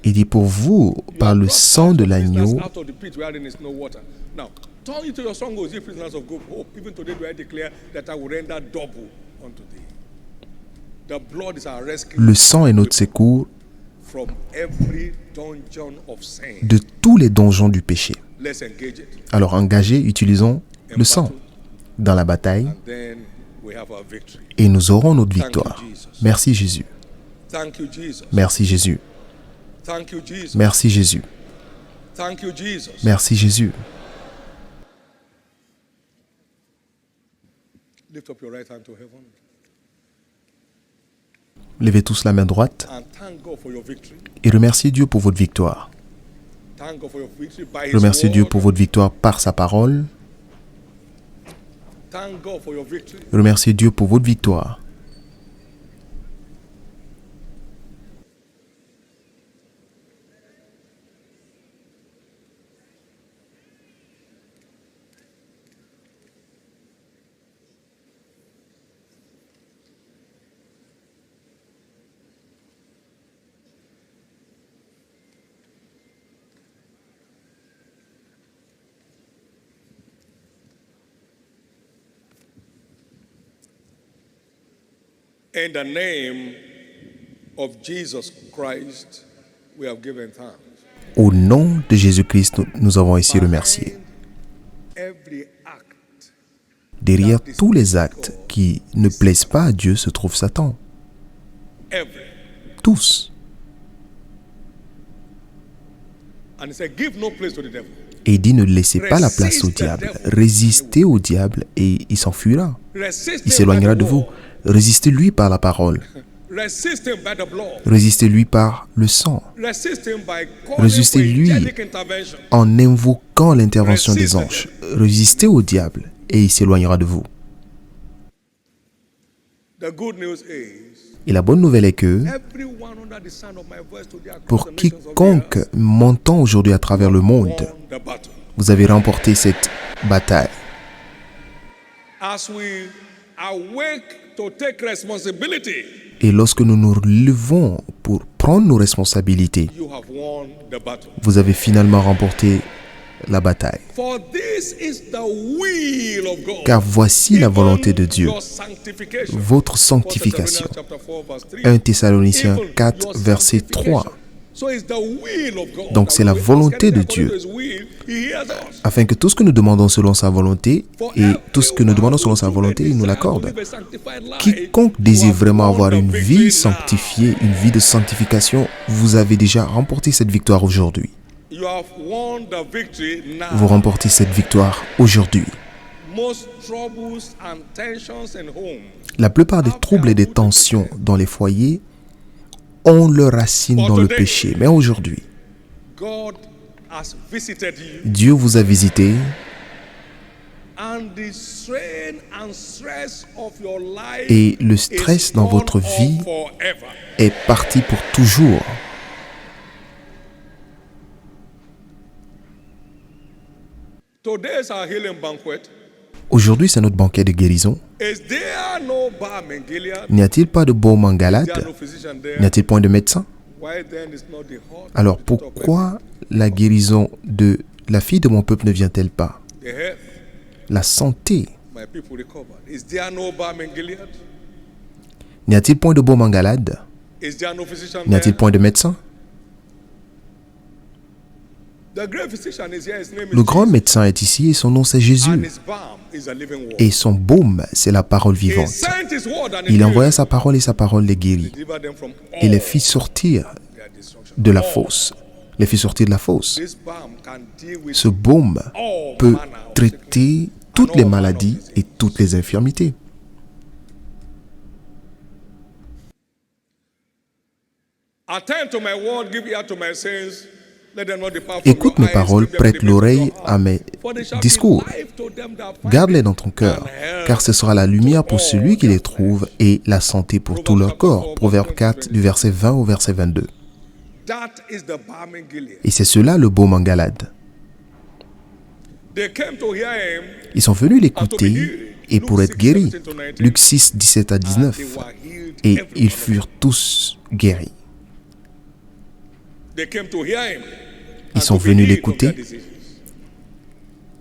Il dit pour vous, par le sang de l'agneau, le sang est notre secours de tous les donjons du péché. Alors engagez, utilisons le sang dans la bataille et nous aurons notre victoire. Merci Jésus. Merci Jésus. Merci Jésus. Merci Jésus. Lift up your right hand to heaven Levez tous la main droite and thank God for your victory. et remerciez Dieu pour votre victoire. Thank God for your victory by His Remerciez Dieu word. pour votre victoire par sa parole. Thank God for your victory. Remerciez Dieu pour votre victoire. In the name of Jesus Christ, we have given thanks. Au nom de Jésus-Christ, nous avons ici remercié. Every act Derrière tous les actes qui ne plaisent pas à Dieu se trouve Satan. every. Tous. And he said, give no place to the devil. Et il dit ne laissez pas la place au diable. Résistez au diable et il s'enfuira. Resist Il him s'éloignera by de the vous. word. Résistez-lui par la parole. Resist him by the blood. Résistez-lui par le sang. Resist him by calling for Résistez-lui angelic intervention. en invoquant l'intervention des anges. Résistez au diable et il s'éloignera de vous. The good news is, Et la bonne nouvelle est que everyone under the sound of my voice today across pour the nations of the quiconque earth m'entend aujourd'hui à travers le monde, won the battle. vous avez remporté cette bataille. As we awake to take responsibility, Et lorsque nous nous levons pour prendre nos responsabilités, you have won the battle. vous avez finalement remporté la bataille. For this is the will of God. Car voici la volonté de Dieu, Your sanctification. votre sanctification. 1 Thessalonians chapter 4, verse 3. 1 Thessaloniciens Even 4, your verset sanctification. 3. So it's the will of God. Donc c'est la That we volonté ask de anything Dieu. according to his will, he hears us. Afin que tout ce que nous demandons selon sa volonté, et tout ce que nous demandons selon sa volonté, il nous l'accorde. Quiconque désire vraiment avoir une vie sanctifiée, une vie de sanctification, vous avez déjà remporté cette victoire aujourd'hui. You have won the victory now. Vous remportez cette victoire aujourd'hui. Most troubles and tensions in home La plupart des troubles et des tensions dans les foyers ont leur racine dans le péché. Mais aujourd'hui, God has visited you, Dieu vous a visité and the strain and stress of your life et le is stress dans gone votre vie off forever. est parti pour toujours. Today is our healing banquet. Aujourd'hui, c'est notre banquet de guérison. Is there no balm in Gilead? N'y a-t-il pas de baume en Is there Galate? no physician there? N'y a-t-il point de médecin? Why then is not the heart Alors of the top pourquoi la guérison de la fille de mon peuple ne vient-elle pas? the health La santé. my people recovered? Is there no balm in Gilead? N'y a-t-il point de baume en Galade? Is there no physician N'y a-t-il there? point de médecin? The great physician is here. His name is Le grand Jesus. médecin est ici et son nom c'est And Jésus. his balm is a living word. Et son baume, c'est la parole He vivante. sent his word and Il envoya sa parole et sa parole les guérit. delivered them from Et les all fit sortir their destruction. de la fosse. Les fit sortir de la fosse. This balm can deal with Ce baume all peut manner of traiter toutes les maladies et toutes les infirmités. Attend to my word, give ear to my sayings. Let them not depart from Écoute your mes eyes, paroles, keep them in prête the midst of l'oreille your heart. à mes For they shall be discours. life to them that find Garde-les them, dans ton cœur, and health car ce sera la lumière pour celui qui les trouve et la santé pour tout leur corps. Proverbe 4, du verset 20 au verset 22. That is the balm in Gilead. Et c'est cela le baume en Galade. They came to hear him, Ils sont venus l'écouter et pour être guéris. Luc 6, 17 à and they 19. were healed. Et every ils one of them. furent tous guéris. They came to hear him. Ils and sont to be venus healed of l'écouter their diseases.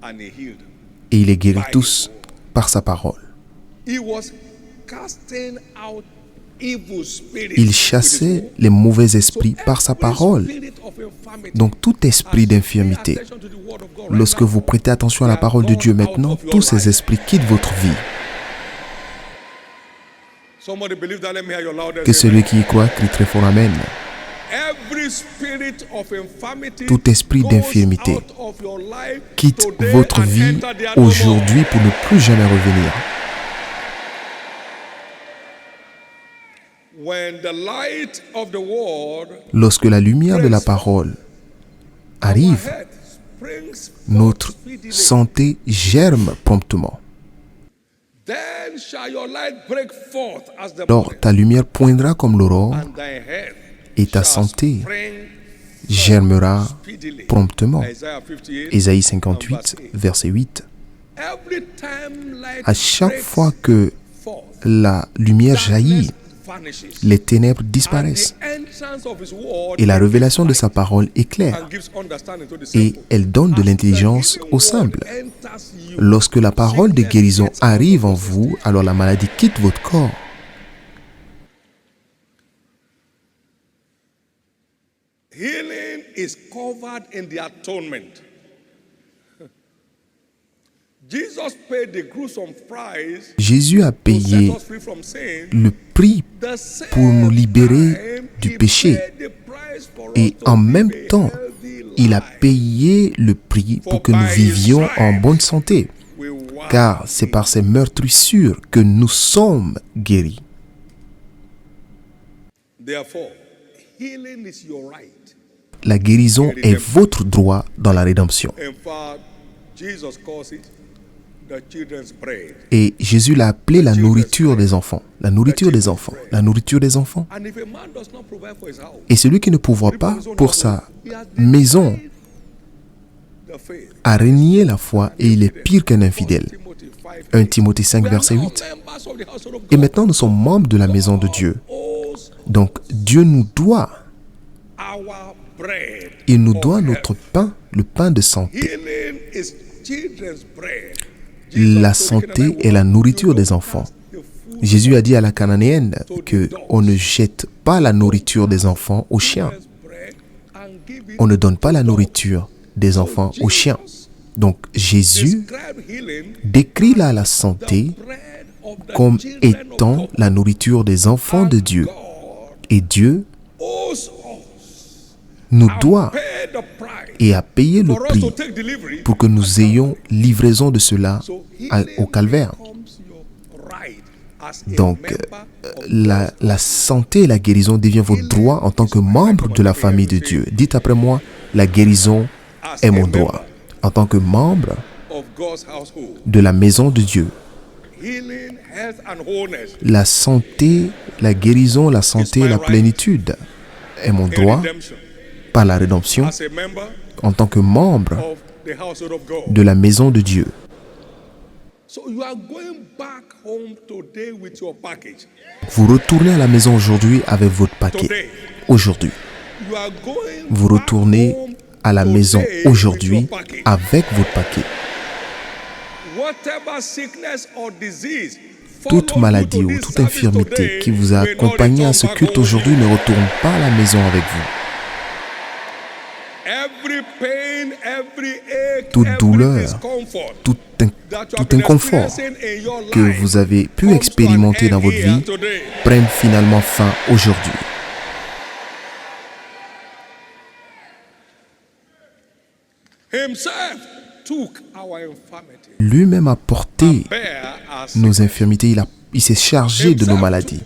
And he healed them. et il les guérit tous par sa parole. He was casting out evil spirits. Il with his chassait word. les mauvais So esprits par sa every parole. spirit of infirmity, Donc tout esprit as you pay d'infirmité, attention to the word of God right lorsque now, vous prêtez attention à la parole de Dieu maintenant, tous ces esprits quittent votre vie. somebody believe that, let me hear your loudest Que celui amen. qui y croit crie très fort Amen. Every spirit of infirmity Tout esprit goes d'infirmité out of your life quitte today votre and vie enter there no more. aujourd'hui pour ne plus jamais revenir. Lorsque la lumière de la parole arrive, notre santé germe promptement. Alors ta lumière poindra comme l'aurore et ta santé germera promptement. Ésaïe 58, verset 8. À chaque fois que la lumière jaillit, les ténèbres disparaissent et la révélation de sa parole est claire et elle donne de l'intelligence aux simples. Lorsque la parole de guérison arrive en vous, alors la maladie quitte votre corps. Healing is covered in the atonement. Jésus a payé le prix pour nous libérer du péché. Et en même temps, il a payé le prix pour que nous vivions en bonne santé. Car c'est par ses meurtrissures que nous sommes guéris. La guérison est votre droit dans la rédemption. Et Jésus l'a appelé la nourriture des enfants. La nourriture des enfants. La nourriture des enfants. Et celui qui ne pourvoit pas pour sa maison a renié la foi et il est pire qu'un infidèle. 1 Timothée 5, verset 8. Et maintenant, nous sommes membres de la maison de Dieu. Donc, Dieu nous doit. Il nous doit notre pain, le pain de santé. La santé est la nourriture des enfants. Jésus a dit à la Cananéenne qu'on ne jette pas la nourriture des enfants aux chiens. On ne donne pas la nourriture des enfants aux chiens. Donc Jésus décrit là la santé comme étant la nourriture des enfants de Dieu. Et Dieu nous doit et a payé le prix pour que nous ayons livraison de cela au calvaire. Donc, la santé et la guérison deviennent votre droit en tant que membre de la famille de Dieu. Dites après moi, la guérison est mon droit en tant que membre de la maison de Dieu. La santé, la guérison, la santé et la plénitude est mon droit par la rédemption en tant que membre de la maison de Dieu. Vous retournez à la maison aujourd'hui avec votre paquet. Aujourd'hui. Vous retournez à la maison aujourd'hui avec votre paquet. Toute maladie ou toute infirmité qui vous a accompagné à ce culte aujourd'hui ne retourne pas à la maison avec vous. Toute douleur, tout inconfort que vous avez pu expérimenter dans votre vie prenne finalement fin aujourd'hui. Lui-même a porté nos infirmités, il s'est chargé de nos maladies.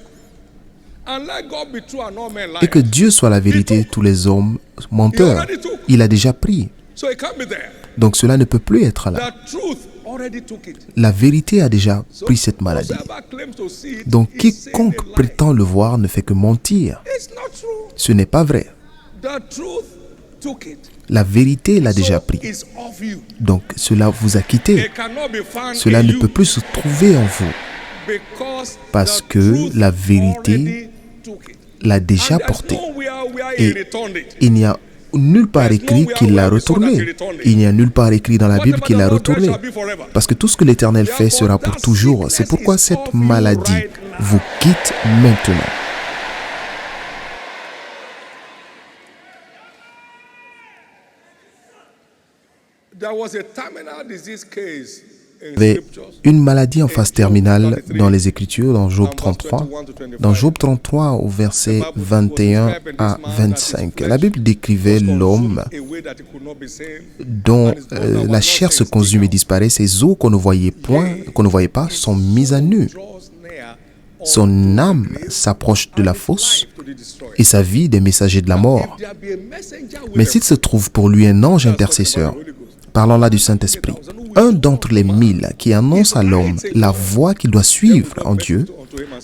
Et que Dieu soit la vérité, tous les hommes menteurs, il a déjà pris. Donc cela ne peut plus être là. La vérité a déjà pris cette maladie. Donc quiconque prétend le voir ne fait que mentir. Ce n'est pas vrai. La vérité l'a déjà pris. Donc cela vous a quitté. Cela ne peut plus se trouver en vous. Parce que la vérité l'a déjà porté. Et il n'y a nulle part écrit qu'il l'a retourné. Il n'y a nulle part écrit dans la Bible qu'il l'a retourné. Parce que tout ce que l'Éternel fait sera pour toujours. C'est pourquoi cette maladie vous quitte maintenant. Il y avait une maladie en phase terminale dans les Écritures, dans Job 33. Dans Job 33, au verset 21 à 25, la Bible décrivait l'homme dont la chair se consume et disparaît. Ses os qu'on ne voyait pas sont mis à nu. son âme s'approche de la fosse et sa vie des messagers de la mort. Mais s'il se trouve pour lui un ange intercesseur, parlant là du Saint-Esprit, un d'entre les 1000 qui annonce à l'homme la voie qu'il doit suivre en Dieu,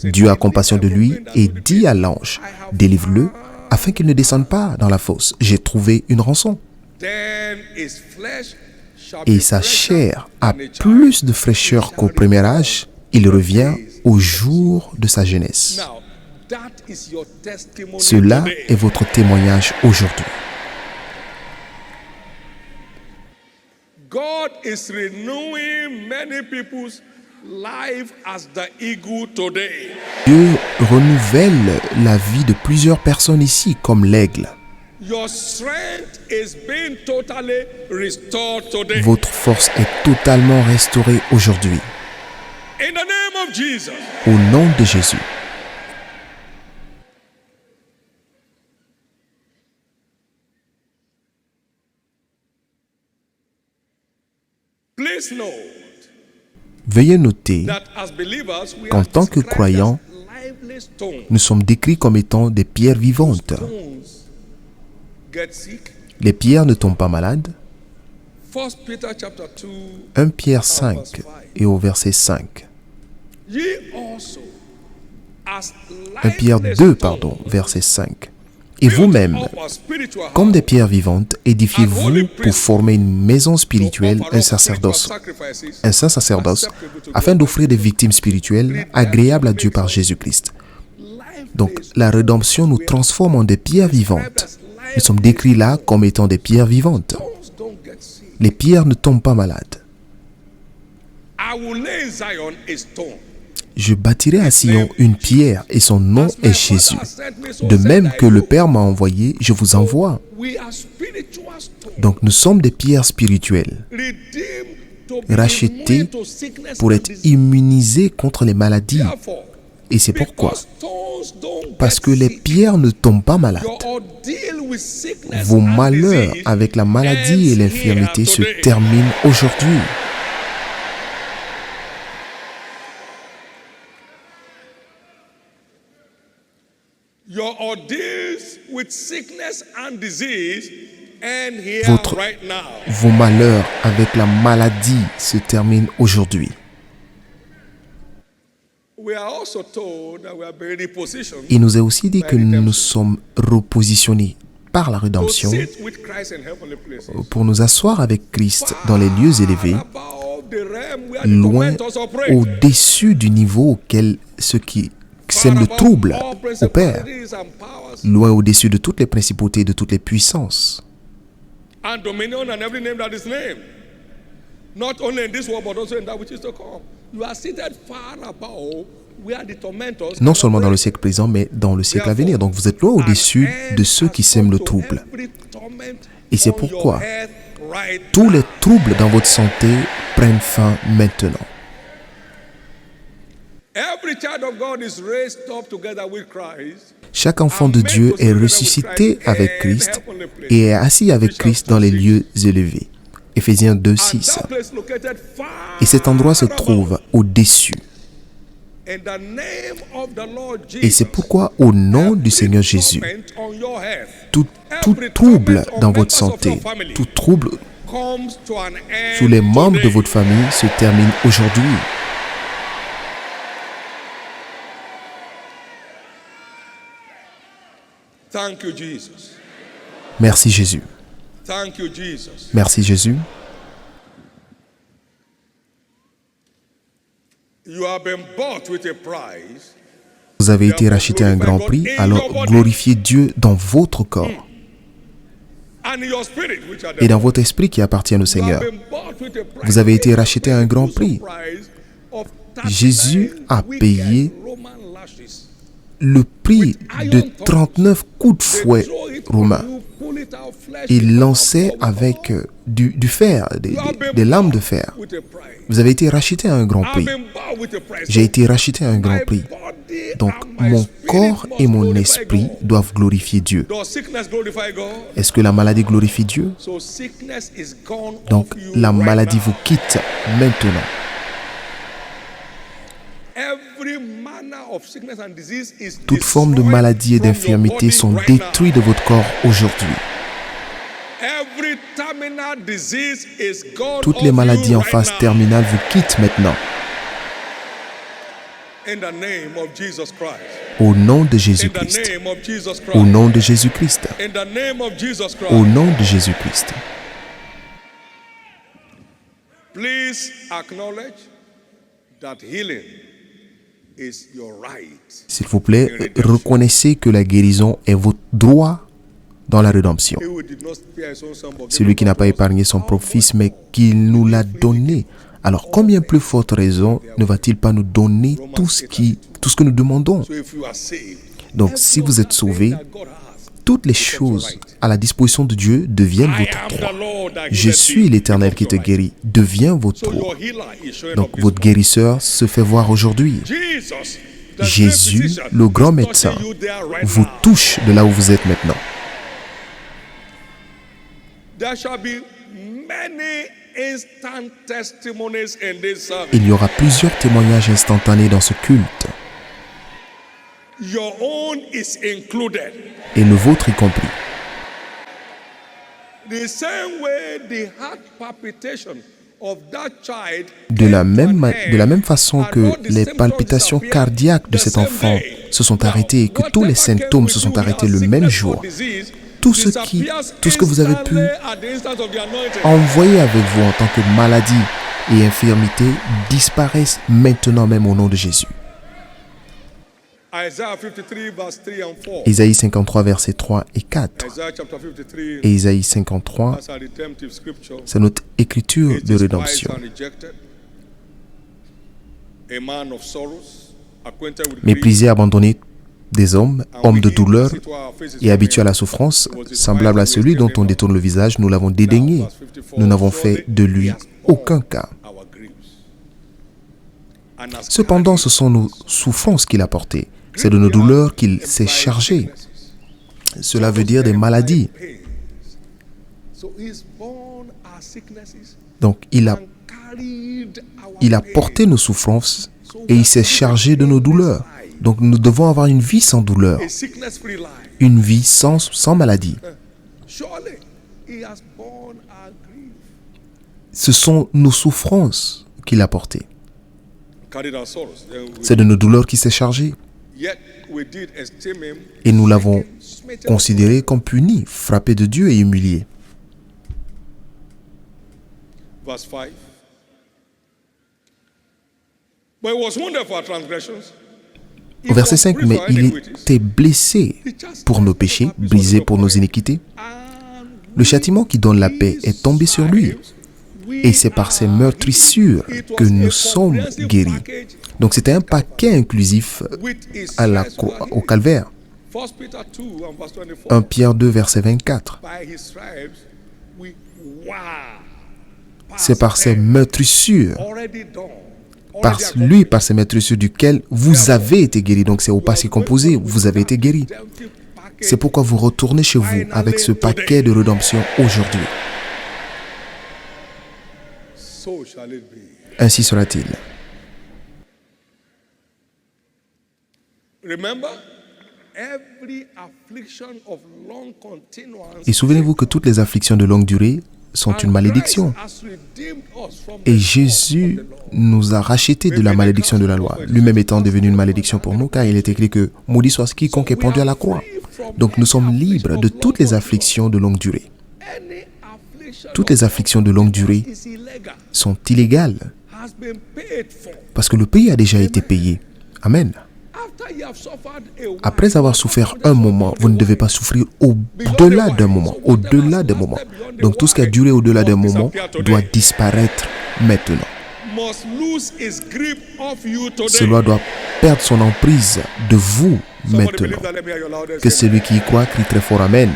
Dieu a compassion de lui et dit à l'ange, délivre-le afin qu'il ne descende pas dans la fosse. J'ai trouvé une rançon. Et sa chair a plus de fraîcheur qu'au premier âge. Il revient au jour de sa jeunesse. Cela est votre témoignage aujourd'hui. God is renewing many people's life as the eagle today. Dieu renouvelle la vie de plusieurs personnes ici comme l'aigle. Your strength is being totally restored today. Votre force est totalement restaurée aujourd'hui. In the name of Jesus. Au nom de Jésus. Please note Veuillez noter that as believers, we qu'en are tant que described croyants, as lively stones. nous sommes décrits comme étant des pierres vivantes. Stones get sick. Les pierres ne tombent pas malades. 1 Peter chapter 2. 1 Pierre 5 et au verset 5. Ye also, as 1 Pierre lively 2, stones, verset 5. Et vous-même, built up a spiritual comme house des pierres vivantes, édifiez-vous pour former une maison spirituelle, un saint sacerdoce, afin d'offrir des victimes spirituelles agréables à Dieu par Jésus-Christ. Donc, la rédemption nous transforme en des pierres vivantes. Nous sommes décrits là comme étant des pierres vivantes. stones don't get sick. Les pierres ne tombent pas malades. I will lay in Zion a stone. Je bâtirai à Sion une pierre et son nom est Jésus. De même que le Père m'a envoyé, je vous envoie. We are spiritual stones. Donc nous sommes des pierres spirituelles, Redeemed to be rachetées immune to sickness pour and être disease. immunisées contre les maladies. Therefore, Et c'est pourquoi, because stones don't parce get que les sick, pierres ne tombent pas malades. your ordeal with sickness Vos and malheurs disease avec la maladie et ends l'infirmité here se today. terminent aujourd'hui. Your ordeals with sickness and disease end here Votre- right now. Vos malheurs avec la maladie se terminent aujourd'hui. We are also told that we are being repositioned Il nous est aussi dit que by redemption. nous sommes repositionnés par la to rédemption sit with Christ in heavenly places. pour nous asseoir avec Christ dans les lieux élevés, Above the realm where the loin tormentors operate. au-dessus du niveau auquel ceux qui sèment le trouble opèrent, loin au-dessus de toutes les principautés et de toutes les puissances, And dominion and every name that is named. Not only in this world, but also in that which is to come. You are seated far above where the tormentors non seulement dans le siècle présent, mais dans le siècle à venir. Donc vous êtes loin au-dessus de ceux qui sèment le trouble. Et c'est pourquoi tous les troubles dans votre santé prennent fin maintenant. Every child of God is raised up together with Christ. Chaque enfant de Dieu est ressuscité avec Christ et est assis avec Christ dans les lieux élevés. Éphésiens 2, And 6. that place located far Et cet endroit se above. trouve au-dessus. In the name of the Lord Et c'est Jesus, pourquoi, au nom du Seigneur Jésus, torment on your health, tout trouble dans votre santé, tout trouble comes to an end sous les membres de today. votre famille se termine aujourd'hui. Thank you, Jesus. Merci Jésus. Thank you, Jesus. Merci Jésus. You have been bought with a price. Vous avez été racheté à un grand prix, alors glorifiez Dieu dans votre corps And in your spirit, which are the et dans votre esprit qui appartient au Seigneur. You have been bought with a price. Vous avez été racheté à un grand prix. Price of Jésus 39 a payé wicked Roman lashes. le prix de 39 coups de fouet romains. Il lançait avec du fer, des lames de fer. Vous avez été racheté à un grand prix. J'ai été racheté à un grand prix. Donc, mon corps et mon esprit doivent glorifier Dieu. Est-ce que la maladie glorifie Dieu? Donc, la maladie vous quitte maintenant. Toute forme de maladie et d'infirmité sont détruites de votre corps aujourd'hui. Toutes les maladies en phase terminale vous quittent maintenant. Au nom de Jésus-Christ. Au nom de Jésus-Christ. Au nom de Jésus-Christ. S'il vous plaît, reconnaissez que la guérison est votre droit dans la rédemption. Celui qui n'a pas épargné son propre fils, mais qu'il nous l'a donné. Alors, combien plus forte raison ne va-t-il pas nous donner tout ce que nous demandons? Donc, si vous êtes sauvés, toutes les choses à la disposition de Dieu deviennent votre droit. Je suis l'Éternel qui te guérit, devient votre droit. Donc, votre guérisseur se fait voir aujourd'hui. Jésus, le grand médecin, vous touche de là où vous êtes maintenant. Il y aura plusieurs témoignages instantanés dans ce culte. Et le vôtre y compris. De la même façon que les palpitations cardiaques de cet enfant se sont arrêtées et que tous les symptômes se sont arrêtés le même jour, tout ce que vous avez pu envoyer avec vous en tant que maladie et infirmité disparaissent maintenant même au nom de Jésus. Isaïe 53, versets 3 et 4. Et Isaïe 53, c'est notre écriture de rédemption. Méprisé, abandonné des hommes de douleur et habitués à la souffrance, semblable à celui dont on détourne le visage, nous l'avons dédaigné. Nous n'avons fait de lui aucun cas. Cependant, ce sont nos souffrances qu'il a portées. C'est de nos douleurs qu'il s'est chargé. Cela veut dire des maladies. Donc, il a porté nos souffrances et il s'est chargé de nos douleurs. Donc, nous devons avoir une vie sans douleur, une vie sans maladie. Ce sont nos souffrances qu'il a portées. C'est de nos douleurs qu'il s'est chargé. Et nous l'avons considéré comme puni, frappé de Dieu et humilié. Au verset 5, mais il était blessé pour nos péchés, brisé pour nos iniquités. Le châtiment qui donne la paix est tombé sur lui. Et c'est par ses meurtrissures que nous sommes guéris. Donc c'était un paquet inclusif au calvaire. 1 Pierre 2, verset 24. C'est par ses meurtrissures, par ses meurtrissures duquel vous avez été guéris. Donc c'est au passé composé, vous avez été guéris. C'est pourquoi vous retournez chez vous avec ce paquet de rédemption aujourd'hui. Ainsi sera-t-il. Et souvenez-vous que toutes les afflictions de longue durée sont une malédiction. Et Jésus nous a rachetés de la malédiction de la loi, lui-même étant devenu une malédiction pour nous, car il est écrit que « Maudit soit quiconque est pendu à la croix ». Donc nous sommes libres de toutes les afflictions de longue durée. Toutes les afflictions de longue durée sont illégales parce que le prix a déjà été payé. Amen. Après avoir souffert un moment, vous ne devez pas souffrir au-delà d'un moment. Au-delà d'un moment. Donc tout ce qui a duré au-delà d'un moment doit disparaître maintenant. Cela doit perdre son emprise de vous maintenant. Que celui qui y croit crie très fort Amen.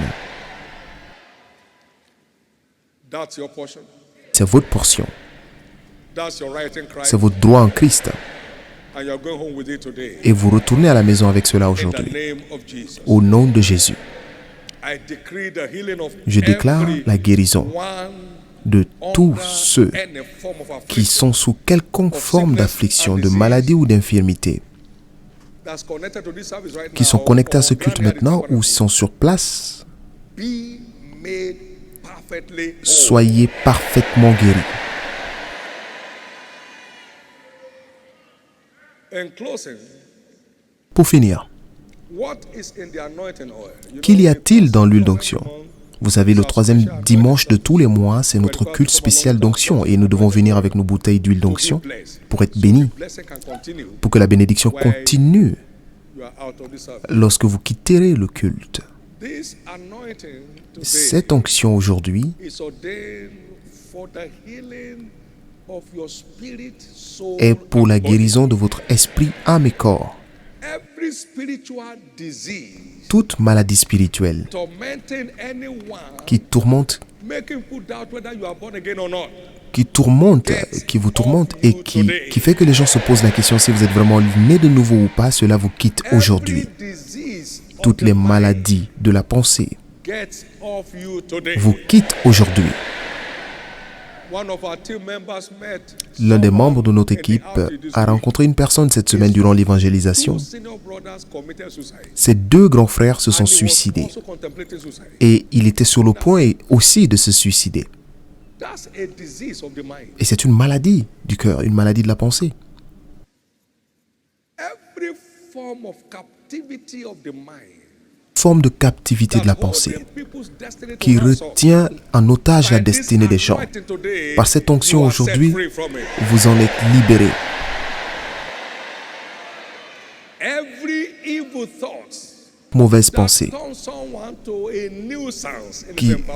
C'est votre portion. C'est votre droit en Christ. Et vous retournez à la maison avec cela aujourd'hui. Au nom de Jésus. Je déclare la guérison de tous ceux qui sont sous quelconque forme d'affliction, de maladie ou d'infirmité. qui sont connectés à ce culte maintenant ou sont sur place, soyez parfaitement guéris. Pour finir, qu'y a-t-il dans l'huile d'onction? Vous savez, le 3e dimanche de tous les mois, c'est notre culte spécial d'onction et nous devons venir avec nos bouteilles d'huile d'onction pour être bénis, pour que la bénédiction continue lorsque vous quitterez le culte. Cette onction aujourd'hui est pour la guérison de votre esprit, âme et corps. Toute maladie spirituelle qui vous tourmente et qui fait que les gens se posent la question si vous êtes vraiment né de nouveau ou pas, cela vous quitte aujourd'hui. Toutes les maladies de la pensée vous quittent aujourd'hui. L'un des membres de notre équipe a rencontré une personne cette semaine durant l'évangélisation. Ses 2 grands frères se sont suicidés et il était sur le point aussi de se suicider. Et c'est une maladie du cœur, une maladie de la pensée. Forme de captivité de la pensée qui retient en otage la destinée des gens. Par cette onction aujourd'hui, vous en êtes libérés. Mauvaise pensée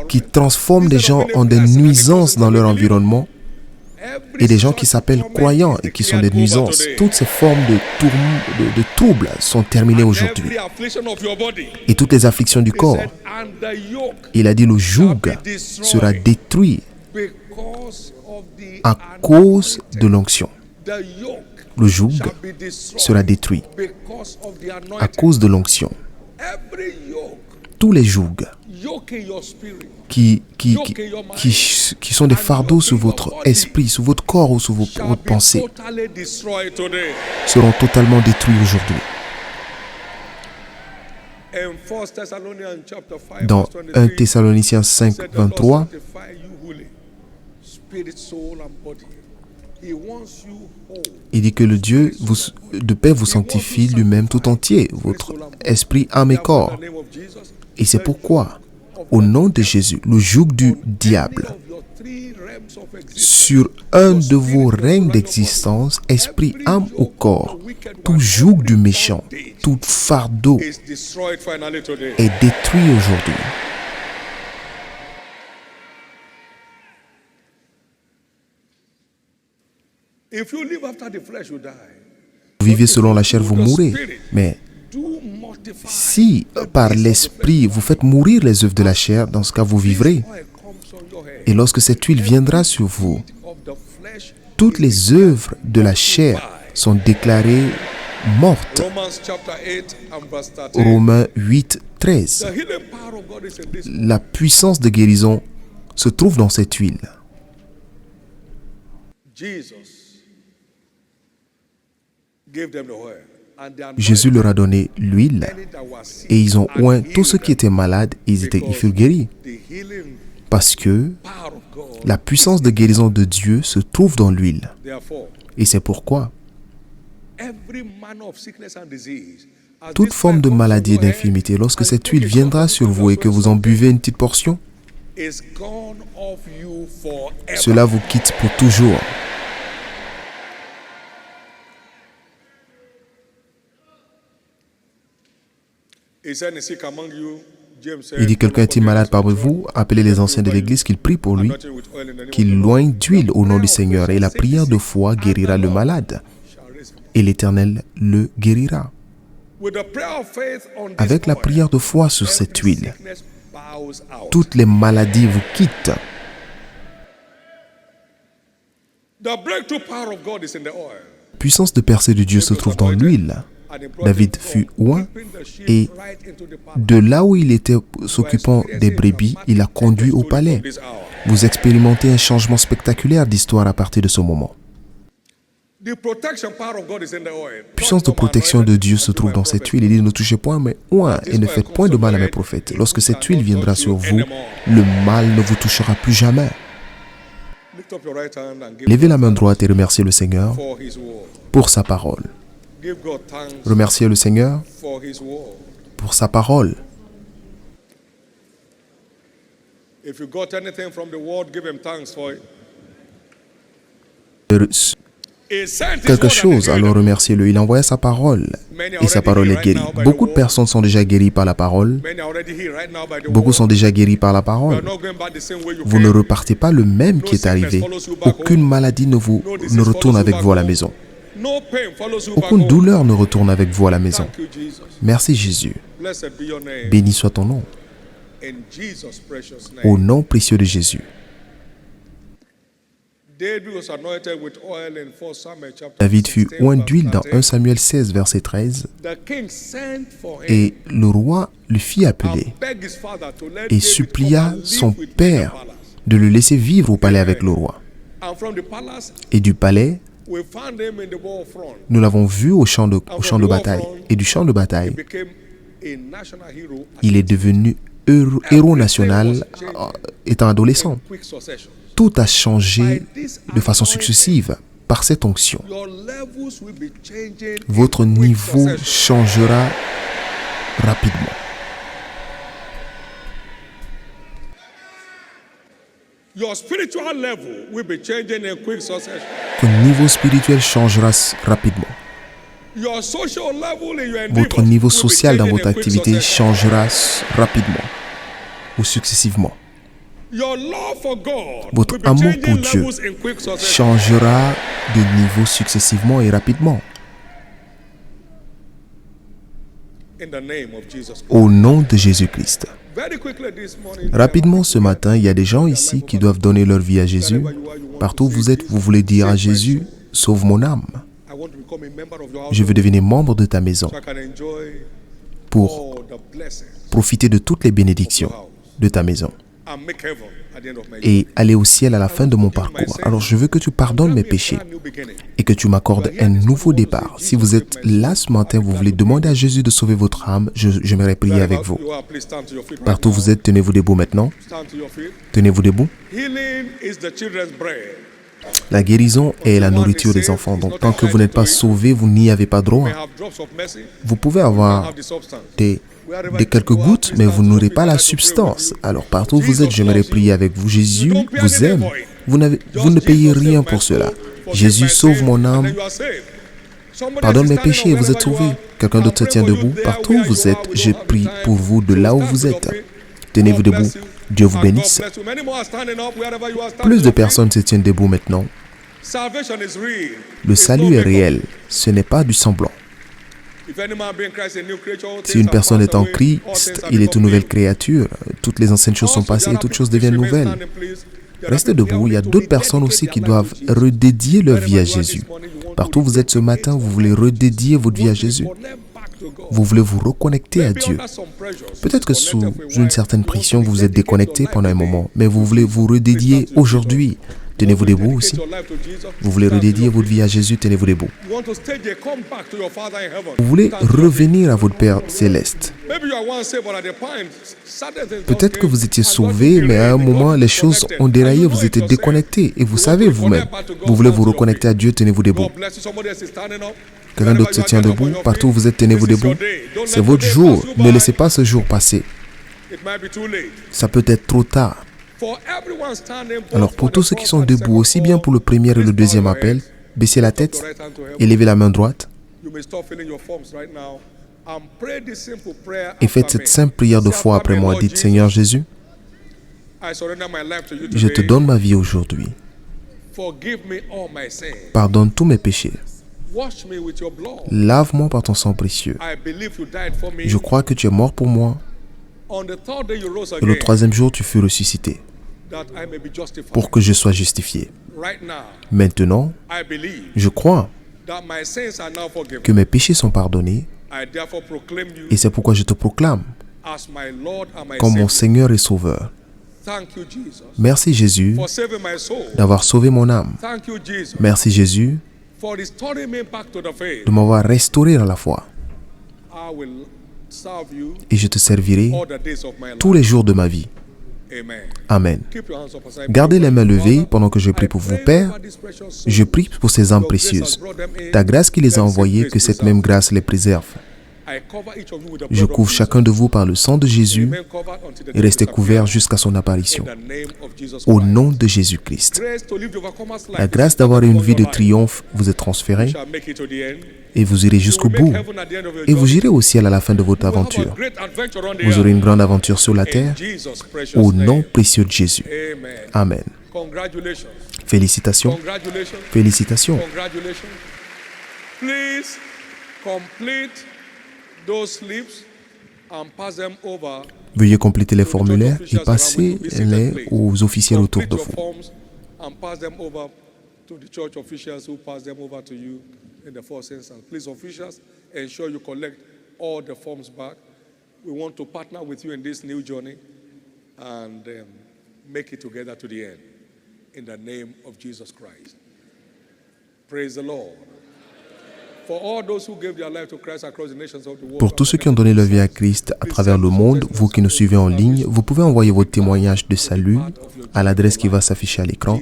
qui transforme des gens en des nuisances dans leur environnement et des gens qui s'appellent croyants et qui sont des nuisances. Toutes ces formes de troubles sont terminées aujourd'hui. Et toutes les afflictions du corps. Il a dit le joug sera détruit à cause de l'onction. Le joug sera détruit à cause de l'onction. Tous les jougs qui sont des fardeaux sur votre esprit, sur votre corps ou sur votre pensée seront totalement détruits aujourd'hui. Dans 1 Thessaloniciens 5, 23, il dit que le Dieu de paix vous sanctifie lui-même tout entier, votre esprit, âme et corps. Et c'est pourquoi, au nom de Jésus, le joug du diable sur un de vos règnes d'existence, esprit, âme ou corps, tout joug du méchant, tout fardeau est détruit aujourd'hui. Vous vivez selon la chair, vous mourrez. Mais si par l'esprit vous faites mourir les œuvres de la chair, dans ce cas vous vivrez. Et lorsque cette huile viendra sur vous, toutes les œuvres de la chair sont déclarées mortes. Romains 8, 13. La puissance de guérison se trouve dans cette huile. Jésus leur a donné l'huile et ils ont oint tous ceux qui étaient malades et ils furent guéris. Parce que la puissance de guérison de Dieu se trouve dans l'huile. Et c'est pourquoi toute forme de maladie et d'infirmité, lorsque cette huile viendra sur vous et que vous en buvez une petite portion, cela vous quitte pour toujours. Il dit, quelqu'un est-il malade parmi vous? Appelez les anciens de l'église, qu'ils prient pour lui, qu'ils loignent d'huile au nom du Seigneur. Et la prière de foi guérira le malade. Et l'Éternel le guérira. Avec la prière de foi sur cette huile, toutes les maladies vous quittent. La puissance de percée de Dieu se trouve dans l'huile. David fut oint et de là où il était s'occupant des brebis, il l'a conduit au palais. Vous expérimentez un changement spectaculaire d'histoire à partir de ce moment. The protection power of God is in the oil. La puissance de protection de Dieu se trouve dans cette huile. Il dit, ne touchez point mes oins et ne faites point de mal à mes prophètes. Lorsque cette huile viendra sur vous, le mal ne vous touchera plus jamais. Lift up your right hand and give Levez la main droite et remerciez le Seigneur for his word. pour sa parole. Give God thanks Remerciez le Seigneur for his word. pour sa parole. If you got anything from the word, give him thanks for it. He sent his Quelque word and chose, he alors remerciez-le. Il envoya sa parole et sa parole est guérie. Beaucoup de personnes sont déjà guéries par la parole. Many are already here right now by the Beaucoup word. sont déjà guéris par la You are parole. not going back the same way you Vous ne came. repartez pas le même qui est arrivé. Aucune maladie ne retourne avec vous à la maison. No pain follows you back Aucune home. douleur ne retourne avec vous à la maison. Thank you, Jesus. Merci Jésus. Blessed be your name. Béni soit ton nom. In Jesus' precious name. Au nom précieux de Jésus. David was anointed with oil in 1 Samuel chapter David fut 16, oint verse d'huile dans 13. 1 Samuel 16, verset 13. The king sent for him Et le roi le fit appeler and begged his father to let et David supplia come and live son with him in the père palace. de le laisser vivre au palais avec le roi. And from the palace, Et du palais, we found him in the war front. nous l'avons vu au champ de bataille. Et du champ de He bataille, became a national hero il est devenu héros national étant adolescent. in quick succession. Tout a changé de façon successive par cette onction. Your levels will be changing Votre in quick niveau succession. changera rapidement. Your spiritual level will be changing in quick succession. Votre niveau spirituel changera rapidement. Your social level in your Votre endeavors niveau will be social dans changing votre in quick activité succession. changera rapidement ou successivement. Your love for God Votre will be amour changing pour Dieu levels in quick succession. changera de niveau successivement et rapidement. In the name of Jesus Christ. Au nom de Jésus-Christ. Very quickly this morning, Rapidement ce matin, il y a des gens ici qui doivent donner leur vie à Jésus. Partout où vous êtes, vous voulez dire à Jésus, sauve mon âme. I want to become a member of your Je veux household devenir membre de ta maison so I can enjoy pour all the blessings profiter de toutes les bénédictions de ta maison and make heaven at the end of my et aller au ciel à la fin de mon parcours. Alors je veux que tu pardonnes mes péchés et que tu m'accordes un nouveau départ. Si vous êtes là ce matin, vous voulez demander à Jésus de sauver votre âme, j'aimerais prier avec vous. You are, please stand to your feet right Partout où now. vous êtes, tenez-vous debout maintenant. Stand to your feet. Tenez-vous debout. Healing is the children's bread. La guérison est la nourriture des enfants. Donc tant que vous n'êtes pas sauvé, vous n'y avez pas You droit. may have drops of mercy, Vous pouvez you avoir have the substance. des quelques gouttes, mais vous n'aurez pas la substance. Alors partout où vous êtes, j'aimerais prier avec vous. Jésus vous aime. Vous ne payez rien pour cela. Jésus sauve mon âme, pardonne mes péchés et vous êtes sauvés. Quelqu'un d'autre se tient debout. Partout où vous êtes, je prie pour vous de là où vous êtes. Tenez-vous debout. Dieu vous bénisse. Plus de personnes se tiennent debout maintenant. Le salut est réel. Ce n'est pas du semblant. Si une personne est en Christ, il est une nouvelle créature. Toutes les anciennes choses sont passées et toutes choses deviennent nouvelles. Restez debout. Il y a d'autres personnes aussi qui doivent redédier leur vie à Jésus. Partout où vous êtes ce matin, vous voulez redédier votre vie à Jésus. Vous voulez vous reconnecter à Dieu. Peut-être que sous une certaine pression, vous vous êtes déconnecté pendant un moment, mais vous voulez vous redédier aujourd'hui. Tenez-vous debout aussi. Vous voulez redédier votre vie à Jésus, tenez-vous debout. Vous voulez revenir à votre Père céleste. Peut-être que vous étiez sauvé, mais à un moment, les choses ont déraillé, vous étiez déconnecté. Et vous savez vous-même, vous voulez vous reconnecter à Dieu, tenez-vous debout. Quelqu'un d'autre se tient debout. Partout où vous êtes, tenez-vous debout. C'est votre jour. Ne laissez pas ce jour passer. Ça peut être trop tard. Alors pour tous ceux qui sont debout, aussi bien pour le premier et le deuxième appel, baissez la tête et levez la main droite et faites cette simple prière de foi après moi. Dites, Seigneur Jésus, je te donne ma vie aujourd'hui. Pardonne tous mes péchés. Lave-moi par ton sang précieux. Je crois que tu es mort pour moi et le troisième jour tu fus ressuscité pour que je sois justifié. Maintenant, je crois que mes péchés sont pardonnés et c'est pourquoi je te proclame comme mon Seigneur et Sauveur. Merci Jésus d'avoir sauvé mon âme. Merci Jésus for restoring me back to the faith. de m'avoir restauré dans la foi. I will serve you Et je te servirai all the days of my life. tous les jours de ma vie. Amen. Amen. Keep your hands up as I Gardez pray les for mains you, levées Father. pendant que je prie I pour vos pray pères. over this precious soul. Je prie pour ces âmes Your grace has précieuses. brought them in. Ta grâce qui les a Let envoyés, this que grace cette preserve même grâce les préserve. I cover each of you with the Je blood of couvre Jesus. chacun de vous par le sang de Jésus Remain covered until the et restez day of couverts appearance. jusqu'à son In apparition. the name of Jesus Au Christ. nom de Jésus-Christ. Grace to live the overcomer's life La is grâce bestowed d'avoir une upon vie your de life. triomphe vous est You transférée shall make it to the end. et vous irez You jusqu'au will make bout. heaven at the end of your Et vous journey. irez au ciel à la fin de votre You will have a aventure. great adventure on the Vous aurez earth. une grande aventure sur la In terre. Jesus' precious Au nom name. précieux de Jésus. Amen. Amen. Congratulations. Félicitations. Congratulations. Félicitations. Congratulations. Please complete those slips and pass them over. Veuillez compléter les formulaires et passez-les aux officiels autour de Complete vous. your forms and pass them over to the church officials who pass them over to you in the first instance. Please, officials, ensure you collect all the forms back. We want to partner with you in this new journey and make it together to the end. In the name of Jesus Christ. Praise the Lord. For all those who gave their life to Christ across the nations of the world. Pour tous ceux qui ont donné leur vie à Christ à travers le monde, vous qui nous suivez en ligne, vous pouvez envoyer votre témoignage de salut à l'adresse qui va s'afficher à l'écran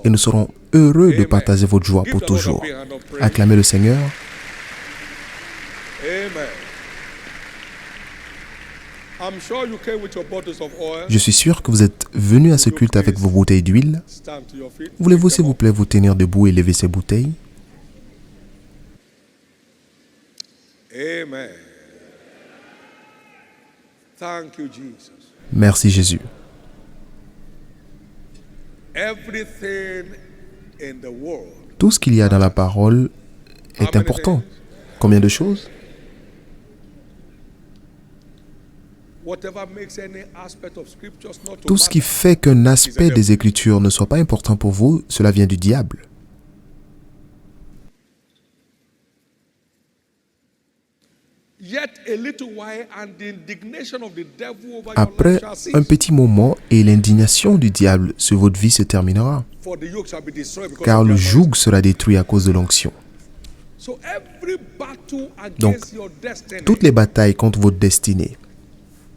et nous serons heureux de partager votre joie pour toujours. Acclamez le Seigneur. Amen. I'm sure you came with your bottles of oil. Je suis sûr que vous êtes venus à ce culte avec vos bouteilles d'huile. Stand to your feet. Voulez-vous s'il vous plaît vous tenir debout et lever ces bouteilles? Amen. Thank you, Jesus. Merci Jésus. Everything in the world. Tout ce qu'il y a dans la parole est important. Combien de choses? Whatever makes any aspect of scriptures not to Tout ce qui matter. fait qu'un aspect des Écritures ne soit pas important pour vous, cela vient du diable. Yet a little while and the indignation of the devil over your Après life shall cease. un petit moment et l'indignation du diable sur votre vie se terminera, For the yoke shall be destroyed because car of le the joug sera détruit à cause de l'onction. So every battle Donc, against your destiny toutes les batailles contre votre destinée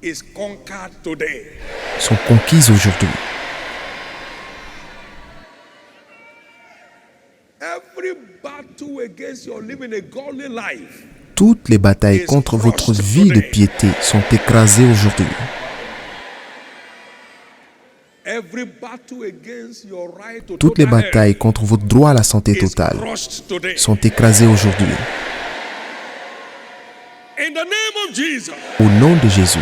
is conquered today. sont conquises aujourd'hui. Every battle against your living a godly life Toutes les batailles contre votre vie de piété sont écrasées aujourd'hui. every battle against your right to Toutes les total batailles contre votre droit à la santé health is totale crushed today. sont écrasées aujourd'hui. In the name of Jesus, Au nom de Jésus,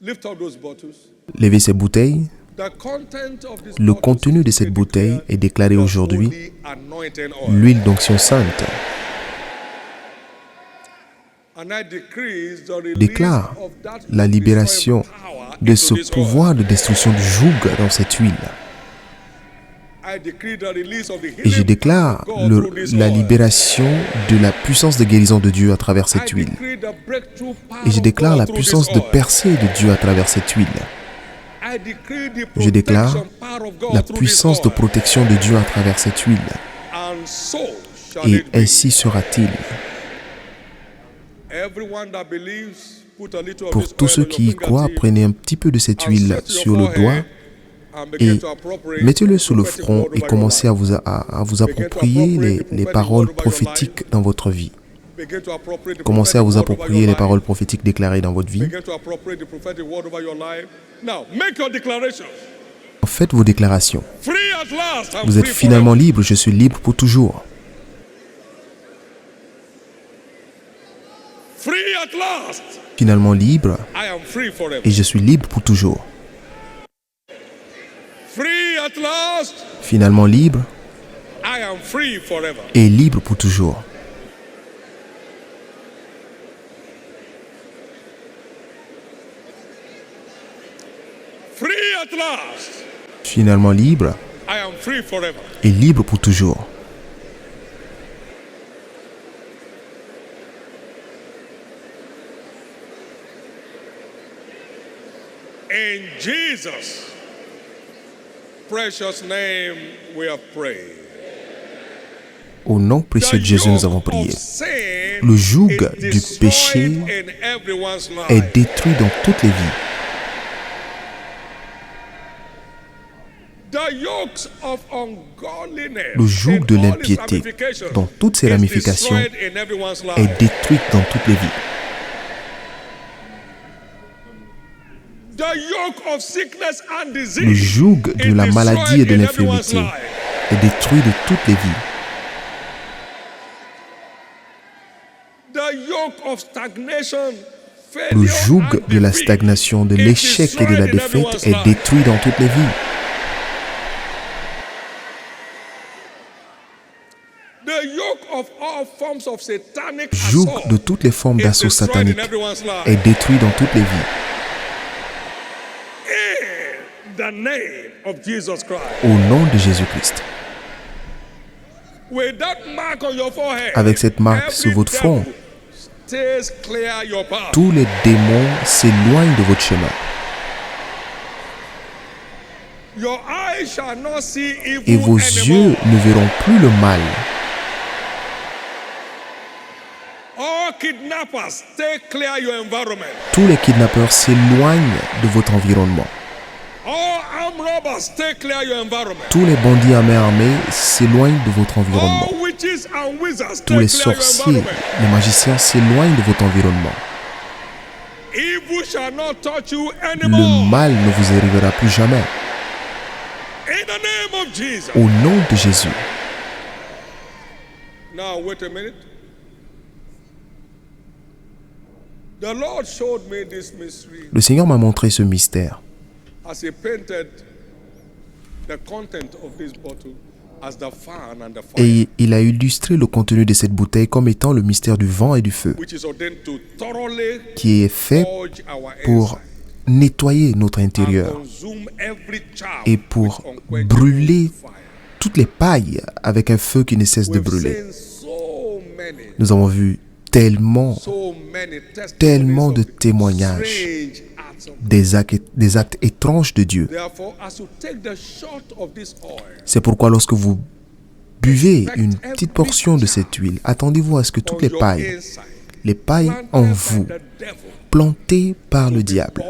lift up those bottles. levez ces bouteilles. The content of this Le bottle contenu de is cette bouteille est déclaré the aujourd'hui holy anointing oil. l'huile d'onction sainte. And I decree the release Déclare of that la libération power de into ce this pouvoir oil. de destruction du joug dans cette huile. I decree the release of the Et je healing déclare power of God through this la oil. libération de la puissance de guérison de Dieu à travers cette I huile. decree the breakthrough power Et je of déclare God la through this puissance de oil. percée de Dieu à travers cette huile. I decree the Je déclare protection power of God la through this puissance de oil. protection de Dieu à travers cette huile. And so shall Et it be. ainsi sera-t-il. Everyone that believes, put a little of Pour this tous oil ceux on qui your y croient, fingertip prenez un petit peu de cette and huile set your sur le forehead doigt and begin et to appropriate mettez-le sous le prophetic front word et over your commencez life. à vous approprier les paroles prophétiques dans votre vie. Begin to appropriate the Commencez à prophetic vous word over approprier your les life. paroles prophétiques déclarées dans votre vie. Begin to appropriate the prophetic word over your life. Now, make your declaration. Faites vos déclarations. Free at last. I'm Vous êtes free finalement forever. libre, je suis libre pour toujours. Free at last. Finalement libre I am free forever. et je suis libre pour toujours. Free at last. Finalement libre I am free forever. et libre pour toujours. Free at last. Finalement libre I am free forever. et libre pour toujours. In Jesus' precious name we have prayed. Au nom précieux de Jésus, nous avons prié. Le joug du péché est détruit dans toutes les vies. Le joug de l'impiété, dans toutes ses ramifications, est détruit dans toutes les vies. Le joug de la maladie et de l'infirmité est détruit de toutes les vies. Le joug de la stagnation, de l'échec et de la défaite est détruit dans toutes les vies. Le joug de toutes les formes d'assaut satanique est détruit dans toutes les vies. Au nom de Jésus-Christ. Avec cette marque sur votre front, tous les démons s'éloignent de votre chemin. Et vos yeux ne verront plus le mal. Tous les kidnappeurs s'éloignent de votre environnement. Tous les bandits à main armée s'éloignent de votre environnement. Tous les sorciers, les magiciens s'éloignent de votre environnement. Le mal ne vous arrivera plus jamais. Au nom de Jésus. Le Seigneur m'a montré ce mystère. Et il a illustré le contenu de cette bouteille comme étant le mystère du vent et du feu, qui est fait pour nettoyer notre intérieur et pour brûler toutes les pailles avec un feu qui ne cesse de brûler. Nous avons vu tellement de témoignages des actes étranges de Dieu. C'est pourquoi lorsque vous buvez une petite portion de cette huile, attendez-vous à ce que toutes les pailles en vous, plantées par le diable,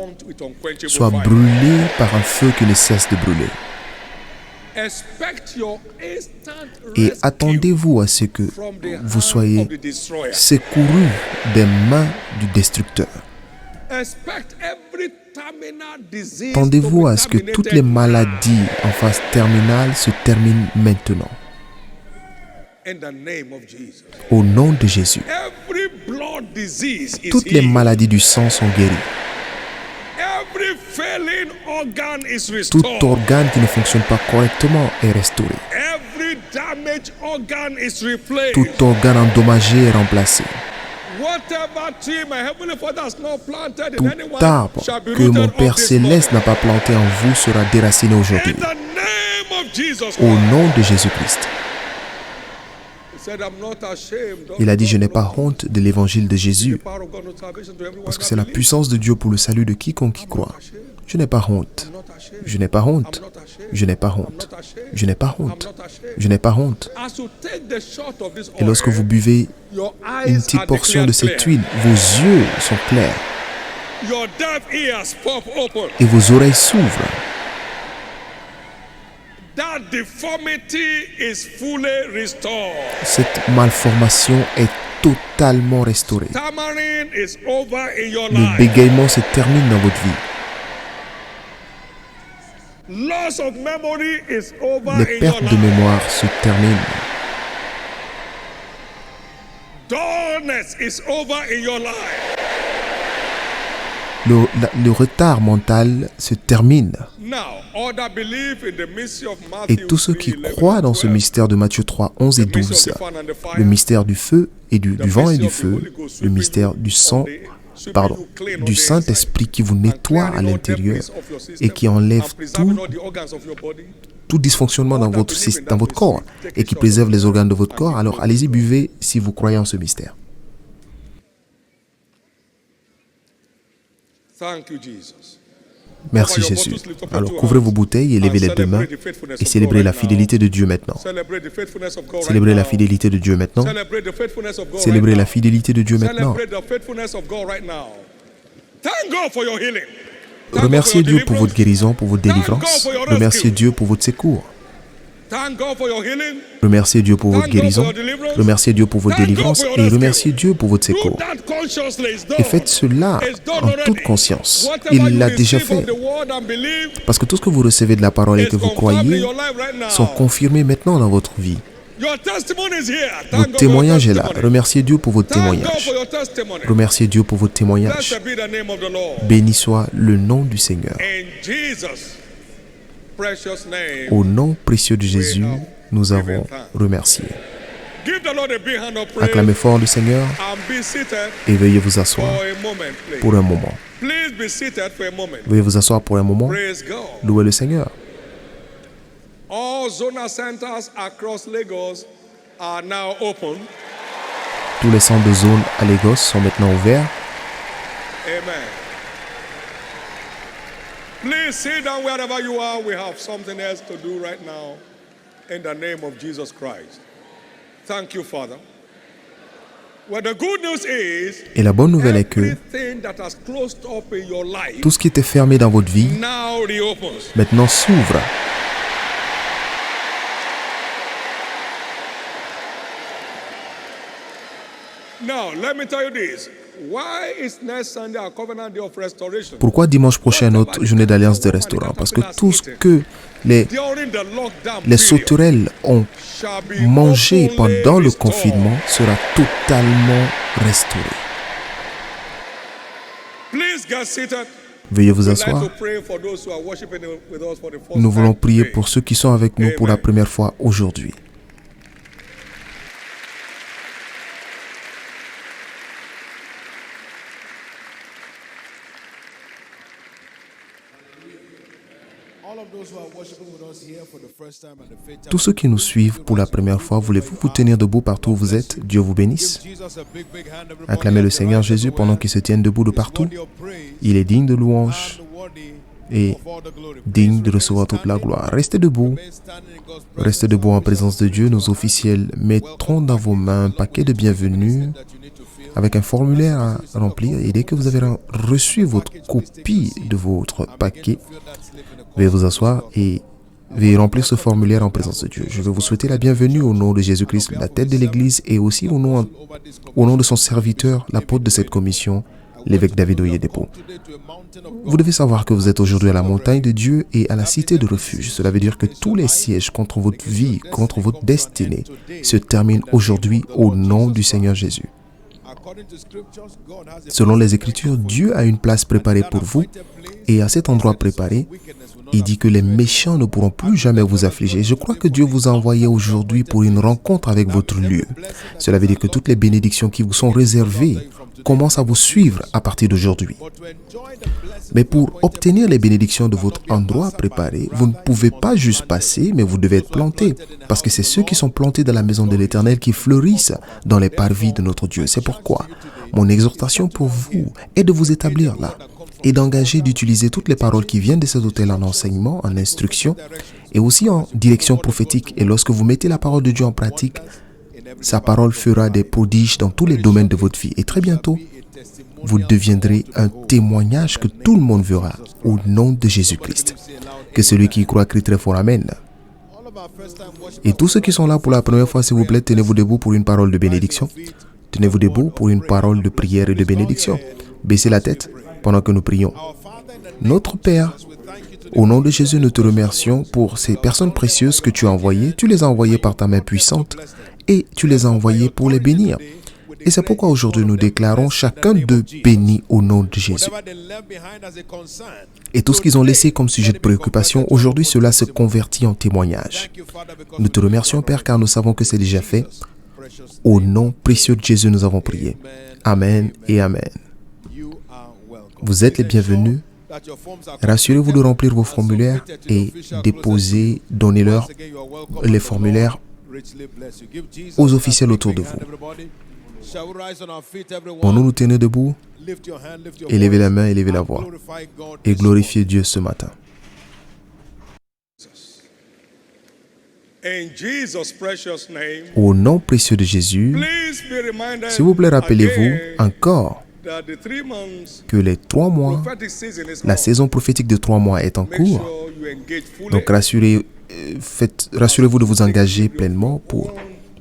soient brûlées par un feu qui ne cesse de brûler. Et attendez-vous à ce que vous soyez secourus des mains du destructeur. Attendez-vous à ce que toutes les maladies en phase terminale se terminent maintenant. Au nom de Jésus. Toutes les maladies du sang sont guéries. Tout organe qui ne fonctionne pas correctement est restauré. Tout organe endommagé est remplacé. Tout arbre que mon Père Céleste n'a pas planté en vous sera déraciné aujourd'hui. Au nom de Jésus-Christ. Il a dit, je n'ai pas honte de l'évangile de Jésus, parce que c'est la puissance de Dieu pour le salut de quiconque y croit. Je n'ai pas honte. Je n'ai pas honte. Je n'ai pas honte. Je n'ai pas honte. Je n'ai pas honte. Et lorsque vous buvez une petite portion de cette huile, vos yeux sont clairs. Et vos oreilles s'ouvrent. Cette malformation est totalement restaurée. Le bégaiement se termine dans votre vie. Les pertes de mémoire se terminent. Le retard mental se termine. Et tous ceux qui croient dans ce mystère de Matthieu 3, 11 et 12, le mystère du feu et du vent et du feu, le mystère du Saint-Esprit qui vous nettoie à l'intérieur et qui enlève tout dysfonctionnement dans votre corps et qui préserve les organes de votre corps, alors allez-y, buvez si vous croyez en ce mystère. Merci Jésus. Alors couvrez vos bouteilles et levez les deux mains et célébrez la fidélité de Dieu maintenant. Célébrez la fidélité de Dieu maintenant. Célébrez la fidélité de Dieu maintenant. Remerciez Dieu pour votre guérison, pour votre délivrance. Remerciez Dieu pour votre secours. Remerciez Dieu pour votre guérison. Remerciez Dieu pour votre délivrance. Et remerciez Dieu pour votre secours. Et faites cela en toute conscience. Il l'a déjà fait. Parce que tout ce que vous recevez de la parole et que vous croyez sont confirmés maintenant dans votre vie. Votre témoignage est là. Remerciez Dieu pour votre témoignage. Remerciez Dieu pour votre témoignage. Béni soit le nom du Seigneur. Au nom précieux de Jésus, nous avons remercié. Acclamez fort le Seigneur et veuillez vous asseoir pour un moment. Veuillez vous asseoir pour un moment. Louez le Seigneur. Tous les centres de zone à Lagos sont maintenant ouverts. Amen. Please sit down wherever you are. We have something else to do right now in the name of Jesus Christ. Thank you, Father. Well, the good news is, et la bonne nouvelle est que tout ce qui était fermé dans votre vie maintenant s'ouvre. Now, let me tell you this. Why is next Sunday a covenant day of restoration? Pourquoi dimanche prochain notre journée d'alliance de restaurant? Parce que tout ce que les sauterelles ont mangé pendant le confinement sera totalement restauré. Veuillez vous asseoir. Nous voulons prier pour ceux qui sont avec nous pour la première fois aujourd'hui. Tous ceux qui nous suivent pour la première fois, voulez-vous vous tenir debout partout où vous êtes? Dieu vous bénisse. Acclamez le Seigneur Jésus pendant qu'il se tienne debout de partout. Il est digne de louange et digne de recevoir toute la gloire. Restez debout. Restez debout en présence de Dieu. Nos officiels mettront dans vos mains un paquet de bienvenue avec un formulaire à remplir. Et dès que vous avez reçu votre copie de votre paquet, veuillez vous asseoir et veuillez remplir ce formulaire en présence de Dieu. Je veux vous souhaiter la bienvenue au nom de Jésus-Christ, la tête de l'Église, et aussi au nom de son serviteur, l'apôtre de cette commission, l'évêque David Oyedepo. Vous devez savoir que vous êtes aujourd'hui à la montagne de Dieu et à la cité de refuge. Cela veut dire que tous les sièges contre votre vie, contre votre destinée, se terminent aujourd'hui au nom du Seigneur Jésus. Selon les Écritures, Dieu a une place préparée pour vous, et à cet endroit préparé, il dit que les méchants ne pourront plus jamais vous affliger. Je crois que Dieu vous a envoyé aujourd'hui pour une rencontre avec votre lieu. Cela veut dire que toutes les bénédictions qui vous sont réservées commencent à vous suivre à partir d'aujourd'hui. Mais pour obtenir les bénédictions de votre endroit préparé, vous ne pouvez pas juste passer, mais vous devez être planté. Parce que c'est ceux qui sont plantés dans la maison de l'Éternel qui fleurissent dans les parvis de notre Dieu. C'est pourquoi mon exhortation pour vous est de vous établir là et d'engager d'utiliser toutes les paroles qui viennent de cet hôtel en enseignement, en instruction et aussi en direction prophétique. Et lorsque vous mettez la parole de Dieu en pratique, sa parole fera des prodiges dans tous les domaines de votre vie. Et très bientôt, vous deviendrez un témoignage que tout le monde verra au nom de Jésus-Christ. Que celui qui y croit crie très fort Amen. Et tous ceux qui sont là pour la première fois, s'il vous plaît, tenez-vous debout pour une parole de bénédiction. Tenez-vous debout pour une parole de prière et de bénédiction. Baissez la tête pendant que nous prions. Notre Père, au nom de Jésus, nous te remercions pour ces personnes précieuses que tu as envoyées. Tu les as envoyées par ta main puissante et tu les as envoyées pour les bénir. Et c'est pourquoi aujourd'hui nous déclarons chacun d'eux béni au nom de Jésus. Et tout ce qu'ils ont laissé comme sujet de préoccupation, aujourd'hui cela se convertit en témoignage. Nous te remercions Père car nous savons que c'est déjà fait. Au nom précieux de Jésus nous avons prié. Amen et Amen. Vous êtes les bienvenus. Rassurez-vous de remplir vos formulaires et déposez, donnez-leur les formulaires aux officiels autour de vous. Shall we rise on our feet, everyone? Pour nous tenir debout, Lift your hand, lift your élevez la voice, main, élevez la and voix glorify God et this glorifiez Dieu ce matin. In Jesus' precious name, Au nom précieux de Jésus, please be reminded s'il vous plaît, rappelez-vous again encore that the 3 months que les 3 mois, prophetic season is la on. saison prophétique de 3 mois est en Make cours. sure you engage fully. Donc rassurez-vous de vous engager pleinement pour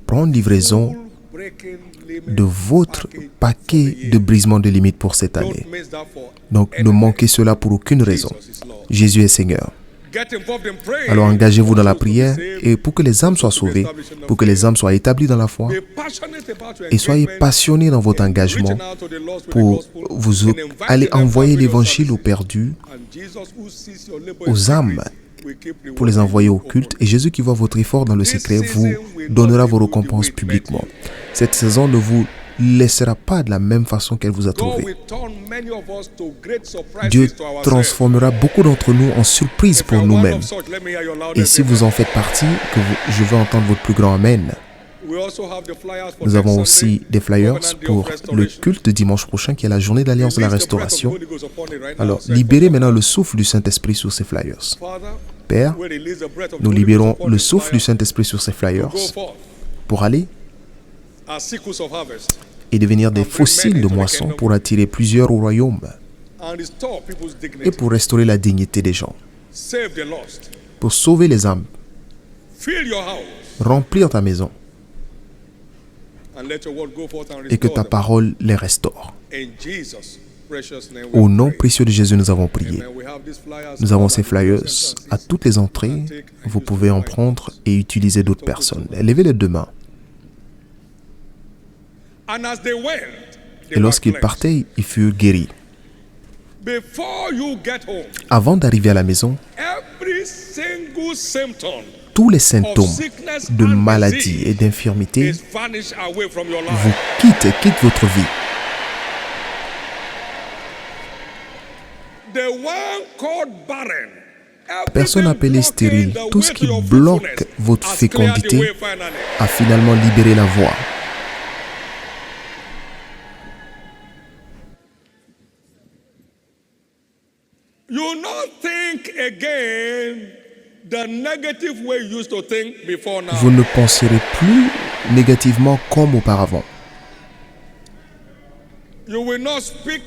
prendre livraison Full breaking limit de votre paquet de brisement de limites pour cette année. Don't miss that for Donc ne manquez cela pour aucune raison. Jesus is Lord. Jésus est Seigneur. Get involved in prayer. Alors engagez-vous dans la For those to be prière saved. et pour que les âmes soient sauvées, pour que les âmes soient établies dans la foi Be passionate about your et soyez engagement passionnés dans votre in engagement reaching out to the lost with the pour gospel vous and inviting aller them envoyer to your l'évangile aux services. perdus, And Jesus who sees your labor aux in âmes, secret will keep pour les rewarding envoyer you au culte. openly. Et Jésus qui voit votre effort dans le secret vous donnera vos récompenses publiquement. Cette saison ne vous laissera pas de la même façon qu'elle vous a God trouvé. will turn many of us to great surprises Dieu to ourselves. transformera beaucoup d'entre nous en surprises If you pour are one nous-mêmes. of such, let me hear your Et loudest si vous amen. en faites partie, je veux entendre votre plus grand Amen. We also have the flyers for Nous next avons Sunday, aussi des flyers Covenant Day of pour le Restoration. culte de dimanche prochain qui est la journée d'Alliance de la Release the breath of the Restauration. Holy Ghost upon it right Alors, now. Say, libérez maintenant le souffle du Saint-Esprit sur ces flyers. Father, Père, we release the breath of the nous Holy libérons Ghost upon le these souffle du flyers Saint-Esprit sur ces to flyers go forth pour aller as sickles of harvest et devenir des fossiles de moisson pour attirer plusieurs au royaume and restore people's et dignity. pour restaurer la dignité des gens, Save the lost. pour sauver les âmes, Fill your house remplir ta maison and let your word go forth and et que restore ta them. parole les restaure. In Jesus' precious name we Au nom pray. précieux de Jésus, nous avons prié. Amen. We have these flyers Nous avons all ces at the flyers reception à seats. toutes les entrées. Vous pouvez en prendre et utiliser d'autres personnes. Levez les deux mains. And as they went, they Et were lorsqu'ils cleansed. partaient, ils furent guéris. Before you get home, Avant d'arriver à la maison, every single symptom tous les of symptômes sickness de and maladie et disease d'infirmité is vanished away from your vous life. quittent votre vie. The one called barren, Personne everything appelé blocking stérile, the tout way ce to qui your bloque fruitfulness votre has cleared the fécondité way finally. a finalement libéré la voie. You not think again the negative way you used to think before now. Vous ne penserez plus négativement comme auparavant. You will not speak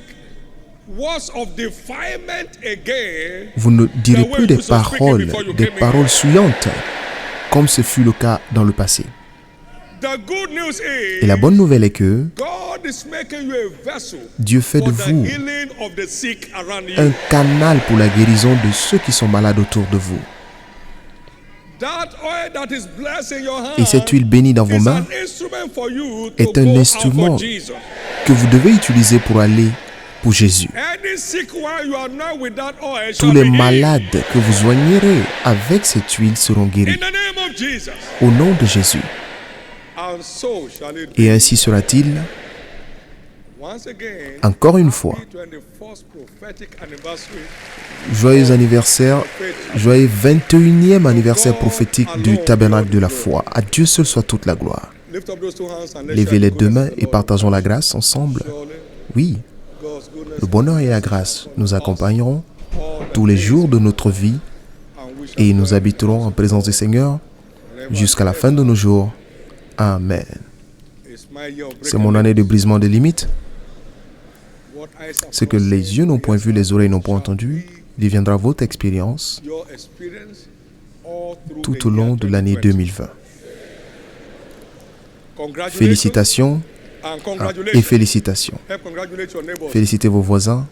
words of defilement again. Vous ne direz plus des paroles souillantes, comme ce fut le cas dans le passé. The good news is Et la bonne nouvelle est que God is making you a vessel Dieu fait de for the vous healing of the sick around un you. canal pour la guérison de ceux qui sont malades autour de vous. That oil that is blessed in your hand Et cette huile bénie dans vos is mains an instrument for you to est go un out instrument for Jesus. que vous devez utiliser pour aller pour Jésus. Any sick one you are not with that oil Tous shall les be healed. malades que vous soignerez avec cette huile seront In guéris. the name of Jesus. Au nom de Jésus. And so shall it be. Et ainsi sera-t-il. Once again, Encore une fois, happy 21st prophetic anniversary. joyeux anniversaire, joyeux 21e anniversaire prophétique du tabernacle de la foi. À Dieu seul soit toute la gloire. Lift up those two hands and let's Levez share les the deux goodness mains of the et Lord. partageons la grâce ensemble. Surely, Oui, God's goodness le bonheur et la grâce nous accompagneront all the tous les days, jours de notre vie and we shall et nous habiterons en présence du Seigneur jusqu'à la fin de nos jours. Amen. It's my year of C'est mon année de brisement des limites. what eyes have Ce que not les seen, yeux n'ont point vu, les oreilles n'ont point entendu, deviendra votre expérience your experience all through tout the au year long de l'année 2020. 2020. Congratulations Félicitations and et congratulations. félicitations. Help congratulate your neighbors. Félicitez vos voisins.